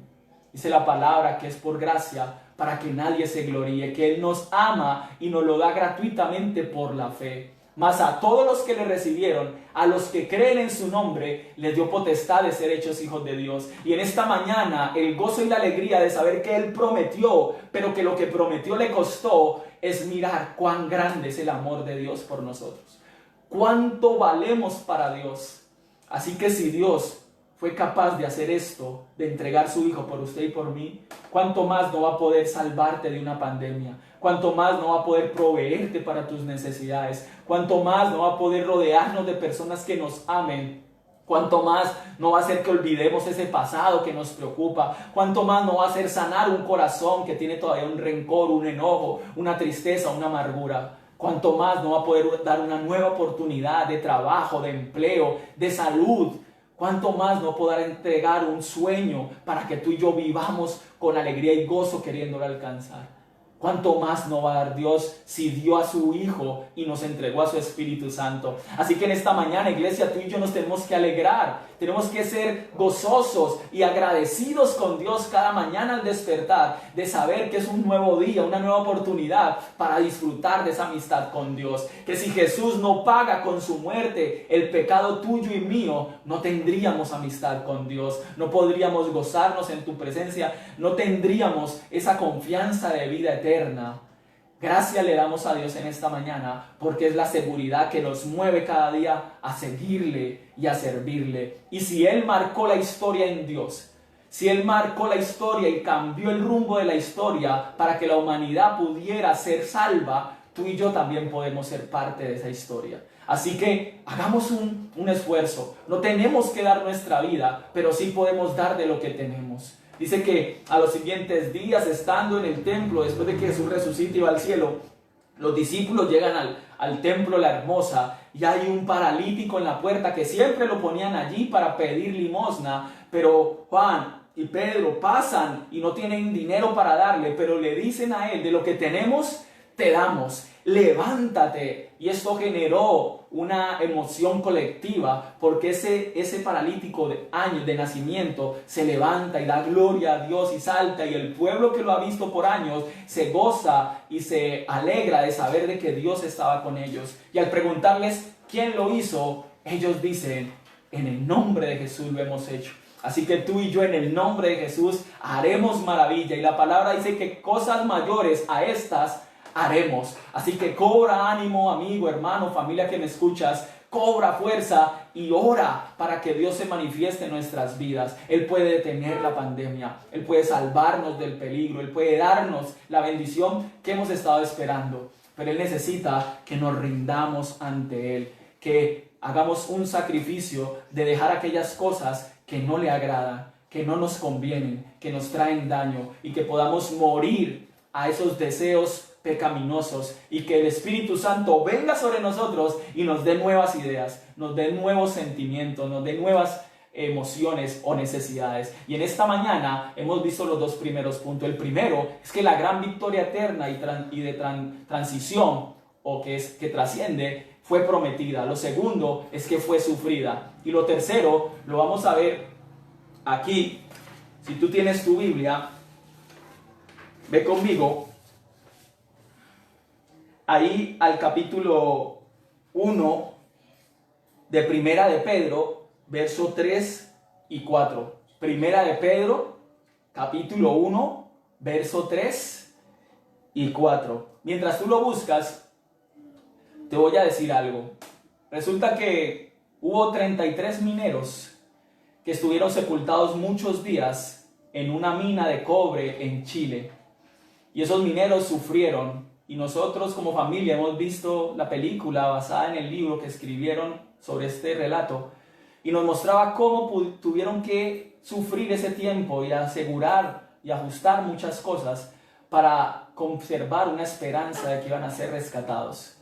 Dice la palabra que es por gracia, para que nadie se gloríe, que Él nos ama y nos lo da gratuitamente por la fe. Mas a todos los que le recibieron, a los que creen en su nombre, les dio potestad de ser hechos hijos de Dios. Y en esta mañana el gozo y la alegría de saber que Él prometió, pero que lo que prometió le costó, es mirar cuán grande es el amor de Dios por nosotros. Cuánto valemos para Dios. Así que si Dios fue capaz de hacer esto, de entregar su Hijo por usted y por mí, ¿cuánto más no va a poder salvarte de una pandemia? ¿Cuánto más no va a poder proveerte para tus necesidades? ¿Cuánto más no va a poder rodearnos de personas que nos amen? ¿Cuánto más no va a hacer que olvidemos ese pasado que nos preocupa? ¿Cuánto más no va a hacer sanar un corazón que tiene todavía un rencor, un enojo, una tristeza, una amargura? ¿Cuánto más no va a poder dar una nueva oportunidad de trabajo, de empleo, de salud? ¿Cuánto más no podrá entregar un sueño para que tú y yo vivamos con alegría y gozo queriéndolo alcanzar? ¿Cuánto más no va a dar Dios si dio a su Hijo y nos entregó a su Espíritu Santo? Así que en esta mañana, iglesia, tú y yo nos tenemos que alegrar. Tenemos que ser gozosos y agradecidos con Dios cada mañana al despertar, de saber que es un nuevo día, una nueva oportunidad para disfrutar de esa amistad con Dios. Que si Jesús no paga con su muerte el pecado tuyo y mío, no tendríamos amistad con Dios, no podríamos gozarnos en tu presencia, no tendríamos esa confianza de vida eterna. Gracias le damos a Dios en esta mañana porque es la seguridad que nos mueve cada día a seguirle y a servirle. Y si Él marcó la historia en Dios, si Él marcó la historia y cambió el rumbo de la historia para que la humanidad pudiera ser salva, tú y yo también podemos ser parte de esa historia. Así que hagamos un esfuerzo. No tenemos que dar nuestra vida, pero sí podemos dar de lo que tenemos. Dice que a los siguientes días, estando en el templo, después de que Jesús resucita y va al cielo, los discípulos llegan al templo La Hermosa y hay un paralítico en la puerta que siempre lo ponían allí para pedir limosna, pero Juan y Pedro pasan y no tienen dinero para darle, pero le dicen a él: de lo que tenemos te damos, levántate. Y esto generó una emoción colectiva porque ese paralítico de años de nacimiento se levanta y da gloria a Dios y salta, y el pueblo que lo ha visto por años se goza y se alegra de saber de que Dios estaba con ellos. Y al preguntarles quién lo hizo, ellos dicen: en el nombre de Jesús lo hemos hecho. Así que tú y yo en el nombre de Jesús haremos maravilla, y la palabra dice que cosas mayores a estas haremos. Así que cobra ánimo, amigo, hermano, familia que me escuchas, cobra fuerza y ora para que Dios se manifieste en nuestras vidas. Él puede detener la pandemia, Él puede salvarnos del peligro, Él puede darnos la bendición que hemos estado esperando, pero Él necesita que nos rindamos ante Él, que hagamos un sacrificio de dejar aquellas cosas que no le agradan, que no nos convienen, que nos traen daño, y que podamos morir a esos deseos pecaminosos, y que el Espíritu Santo venga sobre nosotros y nos dé nuevas ideas, nos dé nuevos sentimientos, nos dé nuevas emociones o necesidades. Y en esta mañana hemos visto los dos primeros puntos. El primero es que la gran victoria eterna y de transición, o que trasciende, fue prometida. Lo segundo es que fue sufrida. Y lo tercero lo vamos a ver aquí. Si tú tienes tu Biblia, ve conmigo ahí al capítulo 1 de Primera de Pedro, verso 3 y 4. Primera de Pedro, capítulo 1, verso 3 y 4. Mientras tú lo buscas, te voy a decir algo. Resulta que hubo 33 mineros que estuvieron sepultados muchos días en una mina de cobre en Chile. Y esos mineros sufrieron y nosotros como familia hemos visto la película basada en el libro que escribieron sobre este relato, y nos mostraba cómo tuvieron que sufrir ese tiempo y asegurar y ajustar muchas cosas para conservar una esperanza de que iban a ser rescatados.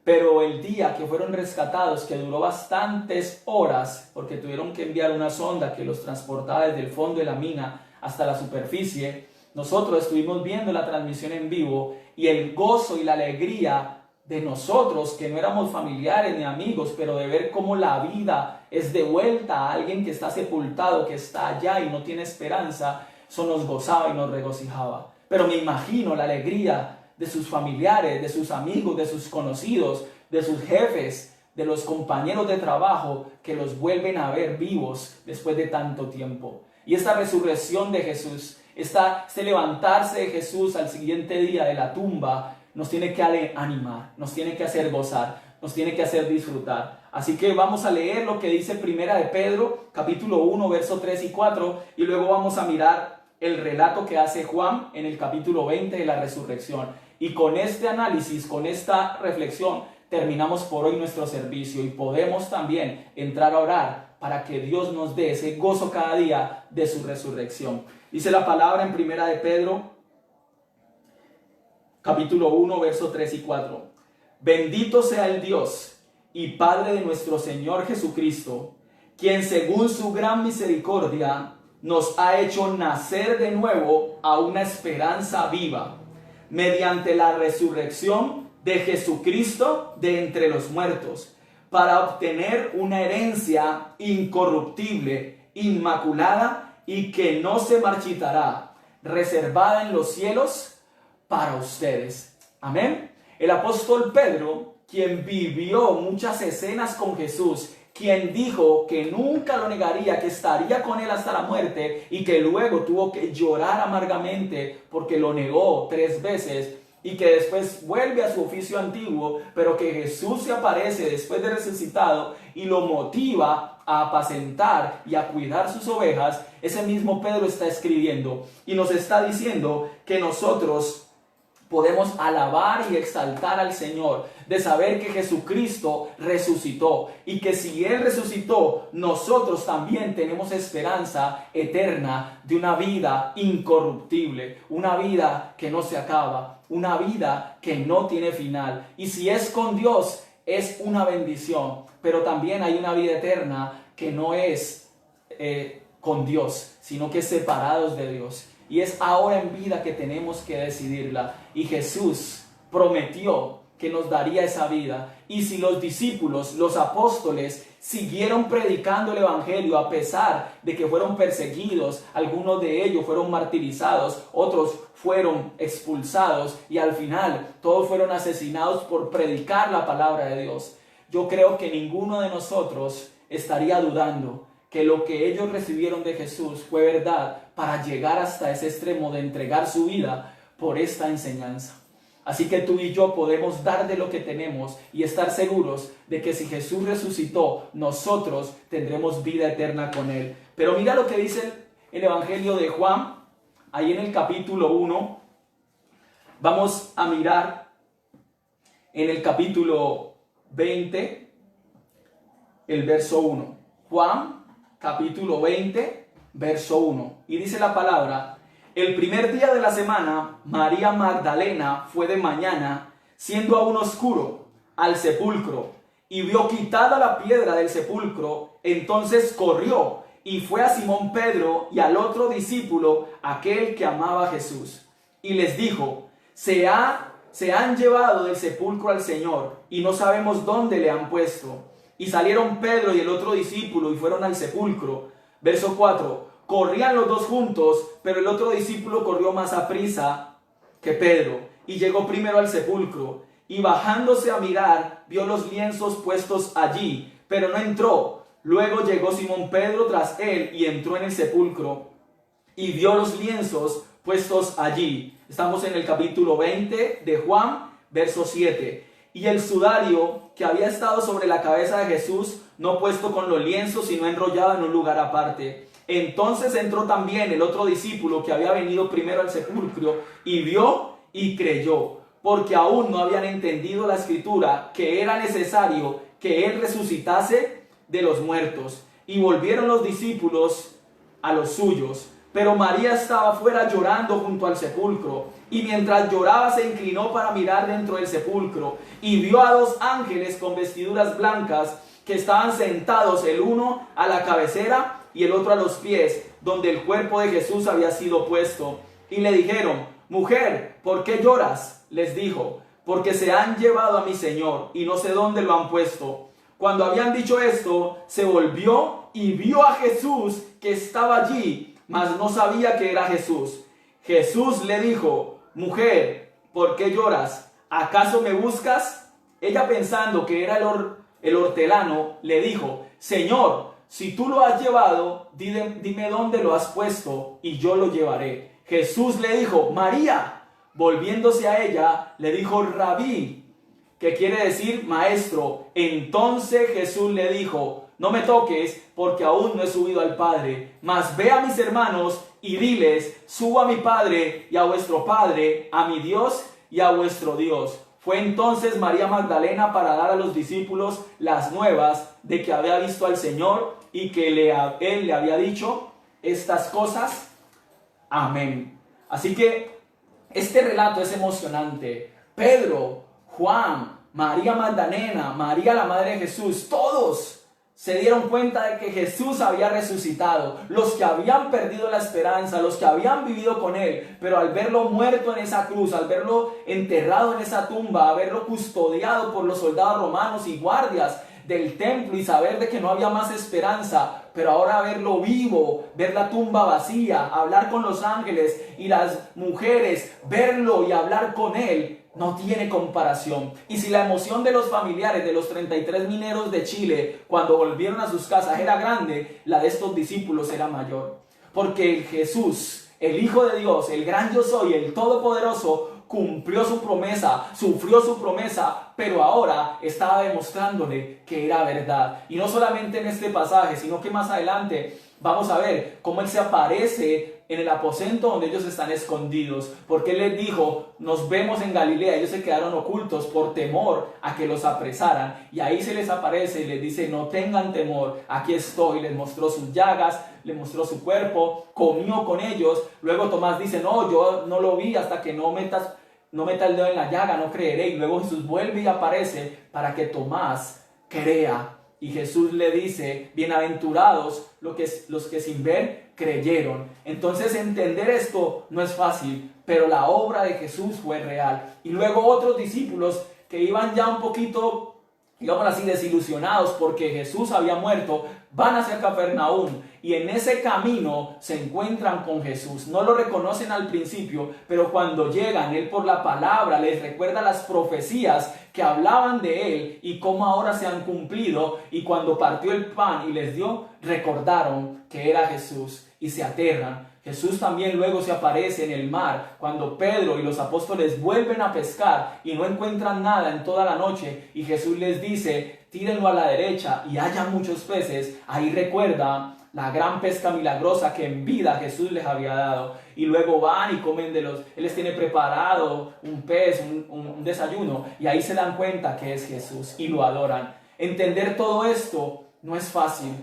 Pero el día que fueron rescatados, que duró bastantes horas, porque tuvieron que enviar una sonda que los transportaba desde el fondo de la mina hasta la superficie, nosotros estuvimos viendo la transmisión en vivo, y el gozo y la alegría de nosotros, que no éramos familiares ni amigos, pero de ver cómo la vida es devuelta a alguien que está sepultado, que está allá y no tiene esperanza, eso nos gozaba y nos regocijaba. Pero me imagino la alegría de sus familiares, de sus amigos, de sus conocidos, de sus jefes, de los compañeros de trabajo que los vuelven a ver vivos después de tanto tiempo. Y esta resurrección de Jesús, este levantarse de Jesús al siguiente día de la tumba, nos tiene que animar, nos tiene que hacer gozar, nos tiene que hacer disfrutar. Así que vamos a leer lo que dice Primera de Pedro, capítulo 1, verso 3 y 4, y luego vamos a mirar el relato que hace Juan en el capítulo 20 de la resurrección. Y con este análisis, con esta reflexión, terminamos por hoy nuestro servicio y podemos también entrar a orar para que Dios nos dé ese gozo cada día de su resurrección. Dice la palabra en Primera de Pedro, capítulo 1, verso 3 y 4. Bendito sea el Dios y Padre de nuestro Señor Jesucristo, quien según su gran misericordia nos ha hecho nacer de nuevo a una esperanza viva, mediante la resurrección de Jesucristo de entre los muertos, para obtener una herencia incorruptible, inmaculada y que no se marchitará, reservada en los cielos para ustedes. Amén. El apóstol Pedro, quien vivió muchas escenas con Jesús, quien dijo que nunca lo negaría, que estaría con él hasta la muerte, y que luego tuvo que llorar amargamente porque lo negó 3 veces, y que después vuelve a su oficio antiguo, pero que Jesús se aparece después de resucitado y lo motiva a apacentar y a cuidar sus ovejas. Ese mismo Pedro está escribiendo y nos está diciendo que nosotros podemos alabar y exaltar al Señor, de saber que Jesucristo resucitó, y que si Él resucitó, nosotros también tenemos esperanza eterna de una vida incorruptible, una vida que no se acaba, una vida que no tiene final. Y si es con Dios, es una bendición, pero también hay una vida eterna que no es con Dios, sino que es separados de Dios. Y es ahora en vida que tenemos que decidirla. Y Jesús prometió que nos daría esa vida. Y si los discípulos, los apóstoles, siguieron predicando el evangelio a pesar de que fueron perseguidos, algunos de ellos fueron martirizados, otros fueron expulsados y al final todos fueron asesinados por predicar la palabra de Dios, yo creo que ninguno de nosotros estaría dudando que lo que ellos recibieron de Jesús fue verdad para llegar hasta ese extremo de entregar su vida por esta enseñanza. Así que tú y yo podemos dar de lo que tenemos y estar seguros de que si Jesús resucitó, nosotros tendremos vida eterna con Él. Pero mira lo que dice el Evangelio de Juan, ahí en el capítulo 1. Vamos a mirar en el capítulo 20, el verso 1. Juan, capítulo 20, verso 1. Y dice la palabra: el primer día de la semana, María Magdalena fue de mañana, siendo aún oscuro, al sepulcro, y vio quitada la piedra del sepulcro. Entonces corrió y fue a Simón Pedro y al otro discípulo, aquel que amaba a Jesús, y les dijo: se han llevado del sepulcro al Señor, y no sabemos dónde le han puesto. Y salieron Pedro y el otro discípulo y fueron al sepulcro. Verso 4. Corrían los dos juntos, pero el otro discípulo corrió más aprisa que Pedro y llegó primero al sepulcro. Y bajándose a mirar, vio los lienzos puestos allí, pero no entró. Luego llegó Simón Pedro tras él y entró en el sepulcro y vio los lienzos puestos allí. Estamos en el capítulo 20 de Juan, verso 7. Y el sudario que había estado sobre la cabeza de Jesús, no puesto con los lienzos, sino enrollado en un lugar aparte. Entonces entró también el otro discípulo que había venido primero al sepulcro y vio y creyó, porque aún no habían entendido la escritura que era necesario que él resucitase de los muertos. Y volvieron los discípulos a los suyos. Pero María estaba fuera llorando junto al sepulcro. Y mientras lloraba se inclinó para mirar dentro del sepulcro. Y vio a 2 ángeles con vestiduras blancas que estaban sentados, el uno a la cabecera y el otro a los pies, donde el cuerpo de Jesús había sido puesto. Y le dijeron: mujer, ¿por qué lloras? Les dijo: porque se han llevado a mi Señor y no sé dónde lo han puesto. Cuando habían dicho esto, se volvió y vio a Jesús que estaba allí, mas no sabía que era Jesús. Jesús le dijo: mujer, ¿por qué lloras? ¿Acaso me buscas? Ella, pensando que era el hortelano, le dijo: Señor, si tú lo has llevado, dime dónde lo has puesto y yo lo llevaré. Jesús le dijo: María. Volviéndose a ella, le dijo: Rabí, que quiere decir maestro. Entonces Jesús le dijo: no me toques, porque aún no he subido al Padre, mas ve a mis hermanos y diles: subo a mi Padre y a vuestro Padre, a mi Dios y a vuestro Dios. Fue entonces María Magdalena para dar a los discípulos las nuevas de que había visto al Señor y que él le había dicho estas cosas. Amén. Así que este relato es emocionante. Pedro, Juan, María Magdalena, María la Madre de Jesús, todos se dieron cuenta de que Jesús había resucitado. Los que habían perdido la esperanza, los que habían vivido con él, pero al verlo muerto en esa cruz, al verlo enterrado en esa tumba, al verlo custodiado por los soldados romanos y guardias del templo y saber de que no había más esperanza, pero ahora verlo vivo, ver la tumba vacía, hablar con los ángeles y las mujeres, verlo y hablar con él, no tiene comparación. Y si la emoción de los familiares de los 33 mineros de Chile cuando volvieron a sus casas era grande, la de estos discípulos era mayor. Porque Jesús, el Hijo de Dios, el gran yo soy, el Todopoderoso, cumplió su promesa, sufrió su promesa, pero ahora estaba demostrándole que era verdad. Y no solamente en este pasaje, sino que más adelante vamos a ver cómo él se aparece en el aposento donde ellos están escondidos, porque él les dijo: nos vemos en Galilea. Ellos se quedaron ocultos por temor a que los apresaran, y ahí se les aparece y les dice: no tengan temor, aquí estoy. Les mostró sus llagas, les mostró su cuerpo, comió con ellos. Luego Tomás dice: no, yo no lo vi, hasta que no meta el dedo en la llaga, no creeré. Y luego Jesús vuelve y aparece para que Tomás crea. Y Jesús le dice: bienaventurados los que sin ver creyeron. Entonces entender esto no es fácil, pero la obra de Jesús fue real. Y luego otros discípulos que iban ya un poquito, digamos así, desilusionados porque Jesús había muerto, van hacia Capernaum y en ese camino se encuentran con Jesús. No lo reconocen al principio, pero cuando llegan, él por la palabra les recuerda las profecías que hablaban de él y cómo ahora se han cumplido. Y cuando partió el pan y les dio, recordaron que era Jesús y se aterran. Jesús también luego se aparece en el mar cuando Pedro y los apóstoles vuelven a pescar y no encuentran nada en toda la noche, y Jesús les dice: tírenlo a la derecha y haya muchos peces. Ahí recuerda la gran pesca milagrosa que en vida Jesús les había dado. Y luego van y comen él les tiene preparado un pez, un desayuno, y ahí se dan cuenta que es Jesús y lo adoran. Entender todo esto no es fácil,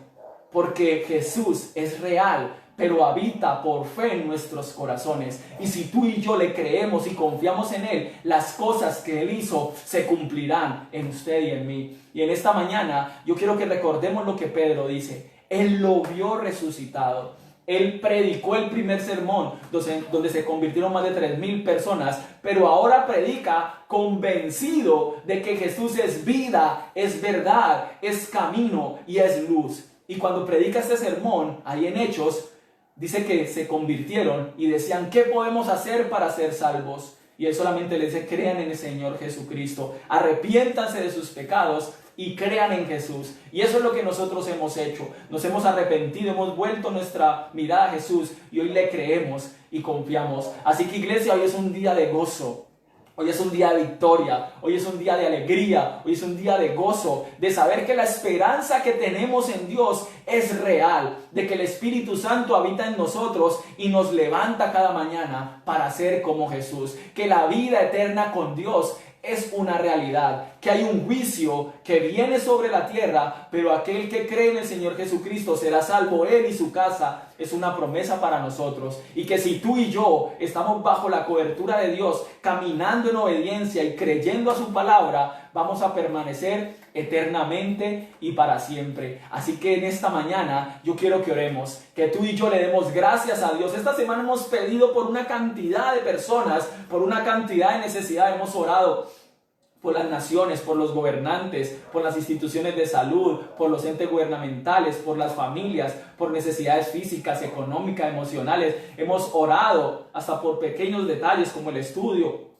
porque Jesús es real, pero habita por fe en nuestros corazones. Y si tú y yo le creemos y confiamos en él, las cosas que él hizo se cumplirán en usted y en mí. Y en esta mañana yo quiero que recordemos lo que Pedro dice. Él lo vio resucitado. Él predicó el primer sermón donde se convirtieron más de 3,000 personas, pero ahora predica convencido de que Jesús es vida, es verdad, es camino y es luz. Y cuando predica este sermón, ahí en Hechos, dice que se convirtieron y decían: ¿qué podemos hacer para ser salvos? Y él solamente les dice: crean en el Señor Jesucristo, arrepiéntanse de sus pecados y crean en Jesús. Y eso es lo que nosotros hemos hecho. Nos hemos arrepentido, hemos vuelto nuestra mirada a Jesús y hoy le creemos y confiamos. Así que, iglesia, hoy es un día de gozo. Hoy es un día de victoria, hoy es un día de alegría, hoy es un día de gozo, de saber que la esperanza que tenemos en Dios es real, de que el Espíritu Santo habita en nosotros y nos levanta cada mañana para ser como Jesús, que la vida eterna con Dios es una realidad, que hay un juicio que viene sobre la tierra, pero aquel que cree en el Señor Jesucristo será salvo, él y su casa. Es una promesa para nosotros, y que si tú y yo estamos bajo la cobertura de Dios, caminando en obediencia y creyendo a su palabra, vamos a permanecer eternamente y para siempre. Así que en esta mañana yo quiero que oremos, que tú y yo le demos gracias a Dios. Esta semana hemos pedido por una cantidad de personas, por una cantidad de necesidad, hemos orado por las naciones, por los gobernantes, por las instituciones de salud, por los entes gubernamentales, por las familias, por necesidades físicas, económicas, emocionales. Hemos orado hasta por pequeños detalles como el estudio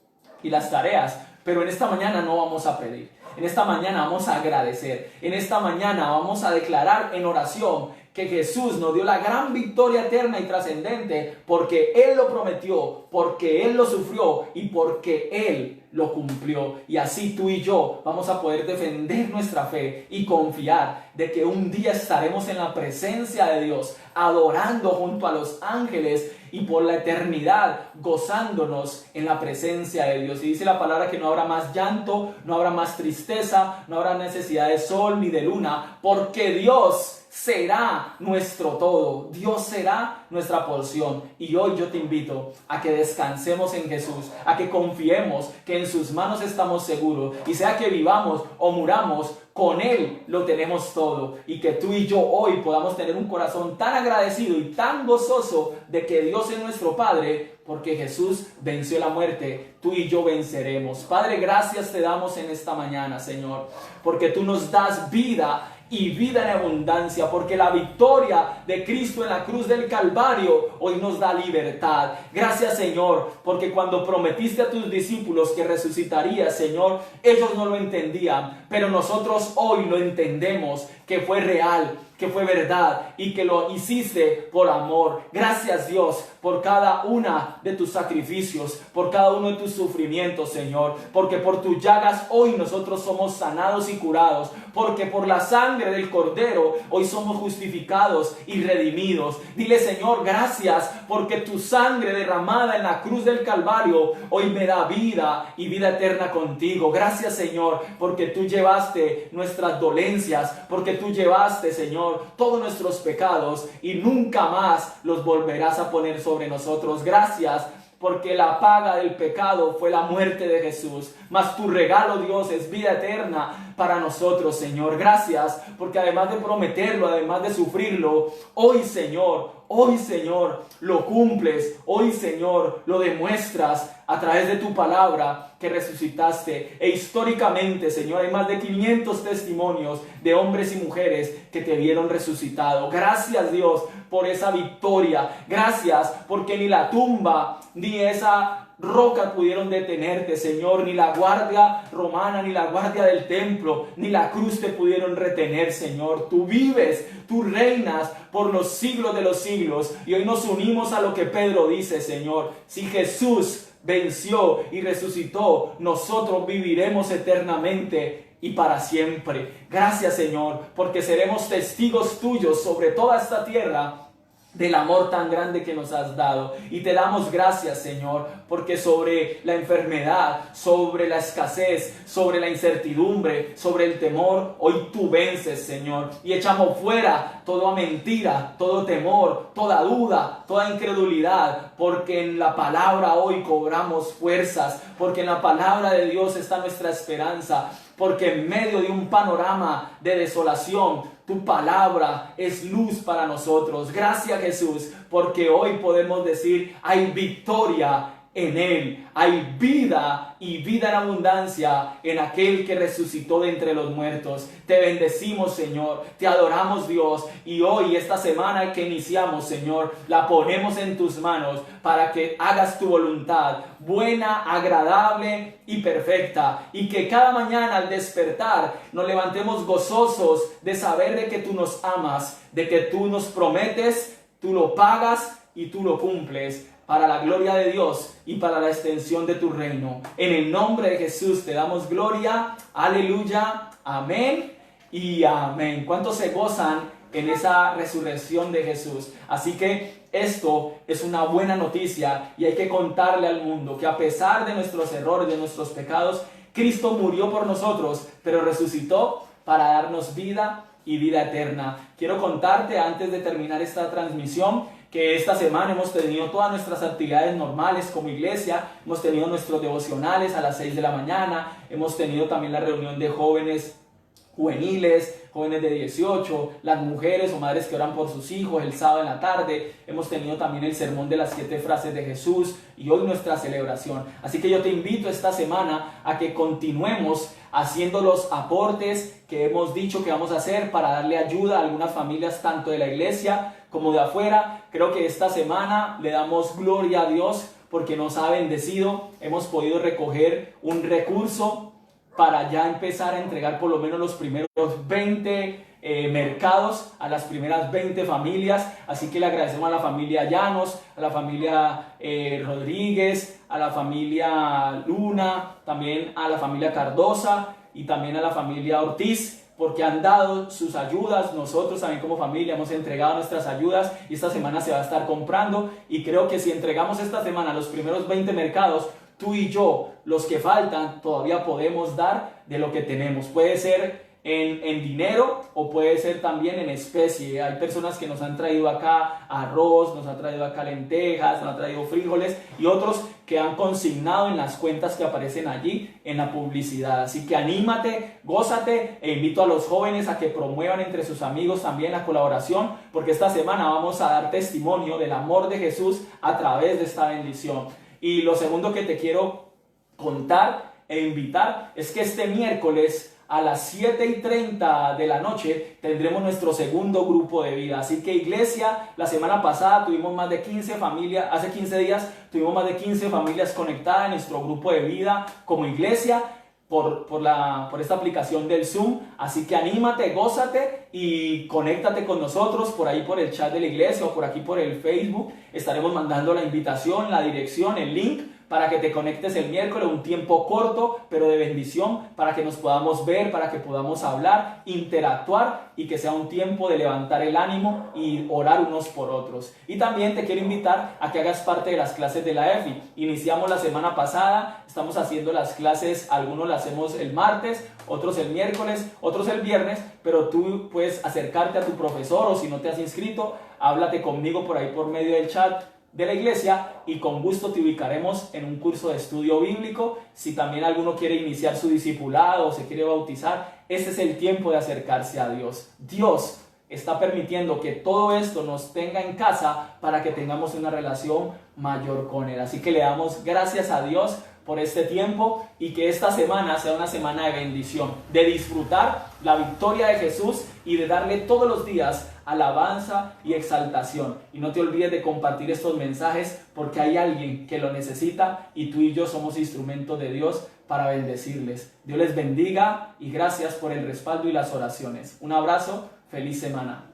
y las tareas, pero en esta mañana no vamos a pedir. En esta mañana vamos a agradecer. En esta mañana vamos a declarar en oración que Jesús nos dio la gran victoria eterna y trascendente porque Él lo prometió, porque Él lo sufrió y porque Él lo cumplió. Y así tú y yo vamos a poder defender nuestra fe y confiar de que un día estaremos en la presencia de Dios, adorando junto a los ángeles y por la eternidad gozándonos en la presencia de Dios. Y dice la palabra que no habrá más llanto, no habrá más tristeza, no habrá necesidad de sol ni de luna, porque Dios será nuestro todo, Dios será nuestra porción. Y hoy yo te invito a que descansemos en Jesús, a que confiemos que en sus manos estamos seguros, y sea que vivamos o muramos, con Él lo tenemos todo, y que tú y yo hoy podamos tener un corazón tan agradecido y tan gozoso de que Dios es nuestro Padre, porque Jesús venció la muerte, tú y yo venceremos. Padre, gracias te damos en esta mañana, Señor, porque tú nos das vida y vida en abundancia, porque la victoria de Cristo en la cruz del Calvario hoy nos da libertad. Gracias, Señor, porque cuando prometiste a tus discípulos que resucitarías, Señor, ellos no lo entendían, pero nosotros hoy lo entendemos, que fue real, que fue verdad y que lo hiciste por amor. Gracias, Dios, por cada una de tus sacrificios, por cada uno de tus sufrimientos, Señor, porque por tus llagas hoy nosotros somos sanados y curados, porque por la sangre del Cordero hoy somos justificados y redimidos. Dile, Señor, gracias porque tu sangre derramada en la cruz del Calvario hoy me da vida y vida eterna contigo. Gracias, Señor, porque tú llevaste nuestras dolencias, porque tú llevaste, Señor, todos nuestros pecados y nunca más los volverás a poner sobre nosotros. Gracias porque la paga del pecado fue la muerte de Jesús, mas tu regalo, Dios, es vida eterna para nosotros, Señor. Gracias porque además de prometerlo, además de sufrirlo, hoy, Señor, lo cumples. Hoy, Señor, lo demuestras a través de tu palabra que resucitaste. E históricamente, Señor, hay más de 500 testimonios de hombres y mujeres que te vieron resucitado. Gracias, Dios, por esa victoria. Gracias porque ni la tumba ni esa roca pudieron detenerte, Señor, ni la guardia romana, ni la guardia del templo, ni la cruz te pudieron retener, Señor. Tú vives, tú reinas por los siglos de los siglos. Y hoy nos unimos a lo que Pedro dice, Señor. Si Jesús venció y resucitó, nosotros viviremos eternamente y para siempre. Gracias, Señor, porque seremos testigos tuyos sobre toda esta tierra del amor tan grande que nos has dado. Y te damos gracias, Señor, porque sobre la enfermedad, sobre la escasez, sobre la incertidumbre, sobre el temor, hoy tú vences, Señor, y echamos fuera toda mentira, todo temor, toda duda, toda incredulidad, porque en la palabra hoy cobramos fuerzas, porque en la palabra de Dios está nuestra esperanza, porque en medio de un panorama de desolación, tu palabra es luz para nosotros. Gracias, Jesús, porque hoy podemos decir, hay victoria en Él, hay vida y vida en abundancia en aquel que resucitó de entre los muertos. Te bendecimos, Señor, te adoramos, Dios, y hoy, esta semana que iniciamos, Señor, la ponemos en tus manos para que hagas tu voluntad, buena, agradable y perfecta, y que cada mañana al despertar nos levantemos gozosos de saber de que tú nos amas, de que tú nos prometes, tú lo pagas y tú lo cumples. para la gloria de Dios y para la extensión de tu reino. En el nombre de Jesús te damos gloria, aleluya, amén y amén. ¿Cuántos se gozan en esa resurrección de Jesús? Así que esto es una buena noticia y hay que contarle al mundo que a pesar de nuestros errores, de nuestros pecados, Cristo murió por nosotros, pero resucitó para darnos vida y vida eterna. Quiero contarte antes de terminar esta transmisión que esta semana hemos tenido todas nuestras actividades normales como iglesia, hemos tenido nuestros devocionales a las 6 de la mañana, hemos tenido también la reunión de jóvenes juveniles, jóvenes de 18, las mujeres o madres que oran por sus hijos el sábado en la tarde, hemos tenido también el sermón de las 7 frases de Jesús y hoy nuestra celebración. Así que yo te invito esta semana a que continuemos haciendo los aportes que hemos dicho que vamos a hacer para darle ayuda a algunas familias tanto de la iglesia como de afuera. Creo que esta semana le damos gloria a Dios porque nos ha bendecido, hemos podido recoger un recurso para ya empezar a entregar por lo menos los primeros 20 mercados a las primeras 20 familias. Así que le agradecemos a la familia Llanos, a la familia Rodríguez, a la familia Luna, también a la familia Cardosa y también a la familia Ortiz, porque han dado sus ayudas. Nosotros también como familia hemos entregado nuestras ayudas y esta semana se va a estar comprando, y creo que si entregamos esta semana los primeros 20 mercados, tú y yo, los que faltan, todavía podemos dar de lo que tenemos. Puede ser en dinero o puede ser también en especie. Hay personas que nos han traído acá arroz, nos han traído acá lentejas, nos han traído frijoles, y otros que han consignado en las cuentas que aparecen allí en la publicidad. Así que anímate, gózate, e invito a los jóvenes a que promuevan entre sus amigos también la colaboración, porque esta semana vamos a dar testimonio del amor de Jesús a través de esta bendición. Y lo segundo que te quiero contar e invitar es que este miércoles a las 7:30 de la noche tendremos nuestro segundo grupo de vida. Así que iglesia, la semana pasada tuvimos más de 15 familias, hace 15 días tuvimos más de 15 familias conectadas en nuestro grupo de vida como iglesia por esta aplicación del Zoom. Así que anímate, gózate y conéctate con nosotros por ahí por el chat de la iglesia o por aquí por el Facebook. Estaremos mandando la invitación, la dirección, el link para que te conectes el miércoles, un tiempo corto pero de bendición, para que nos podamos ver, para que podamos hablar, interactuar y que sea un tiempo de levantar el ánimo y orar unos por otros. Y también te quiero invitar a que hagas parte de las clases de la EFI. Iniciamos la semana pasada, estamos haciendo las clases, algunos las hacemos el martes, otros el miércoles, otros el viernes, pero tú puedes acercarte a tu profesor, o si no te has inscrito, háblate conmigo por ahí por medio del chat de la iglesia y con gusto te ubicaremos en un curso de estudio bíblico. Si también alguno quiere iniciar su discipulado o se quiere bautizar, este es el tiempo de acercarse a Dios. Dios está permitiendo que todo esto nos tenga en casa para que tengamos una relación mayor con Él. Así que le damos gracias a Dios por este tiempo y que esta semana sea una semana de bendición, de disfrutar la victoria de Jesús y de darle todos los días alabanza y exaltación. Y no te olvides de compartir estos mensajes porque hay alguien que lo necesita y tú y yo somos instrumentos de Dios para bendecirles. Dios les bendiga y gracias por el respaldo y las oraciones. Un abrazo, feliz semana.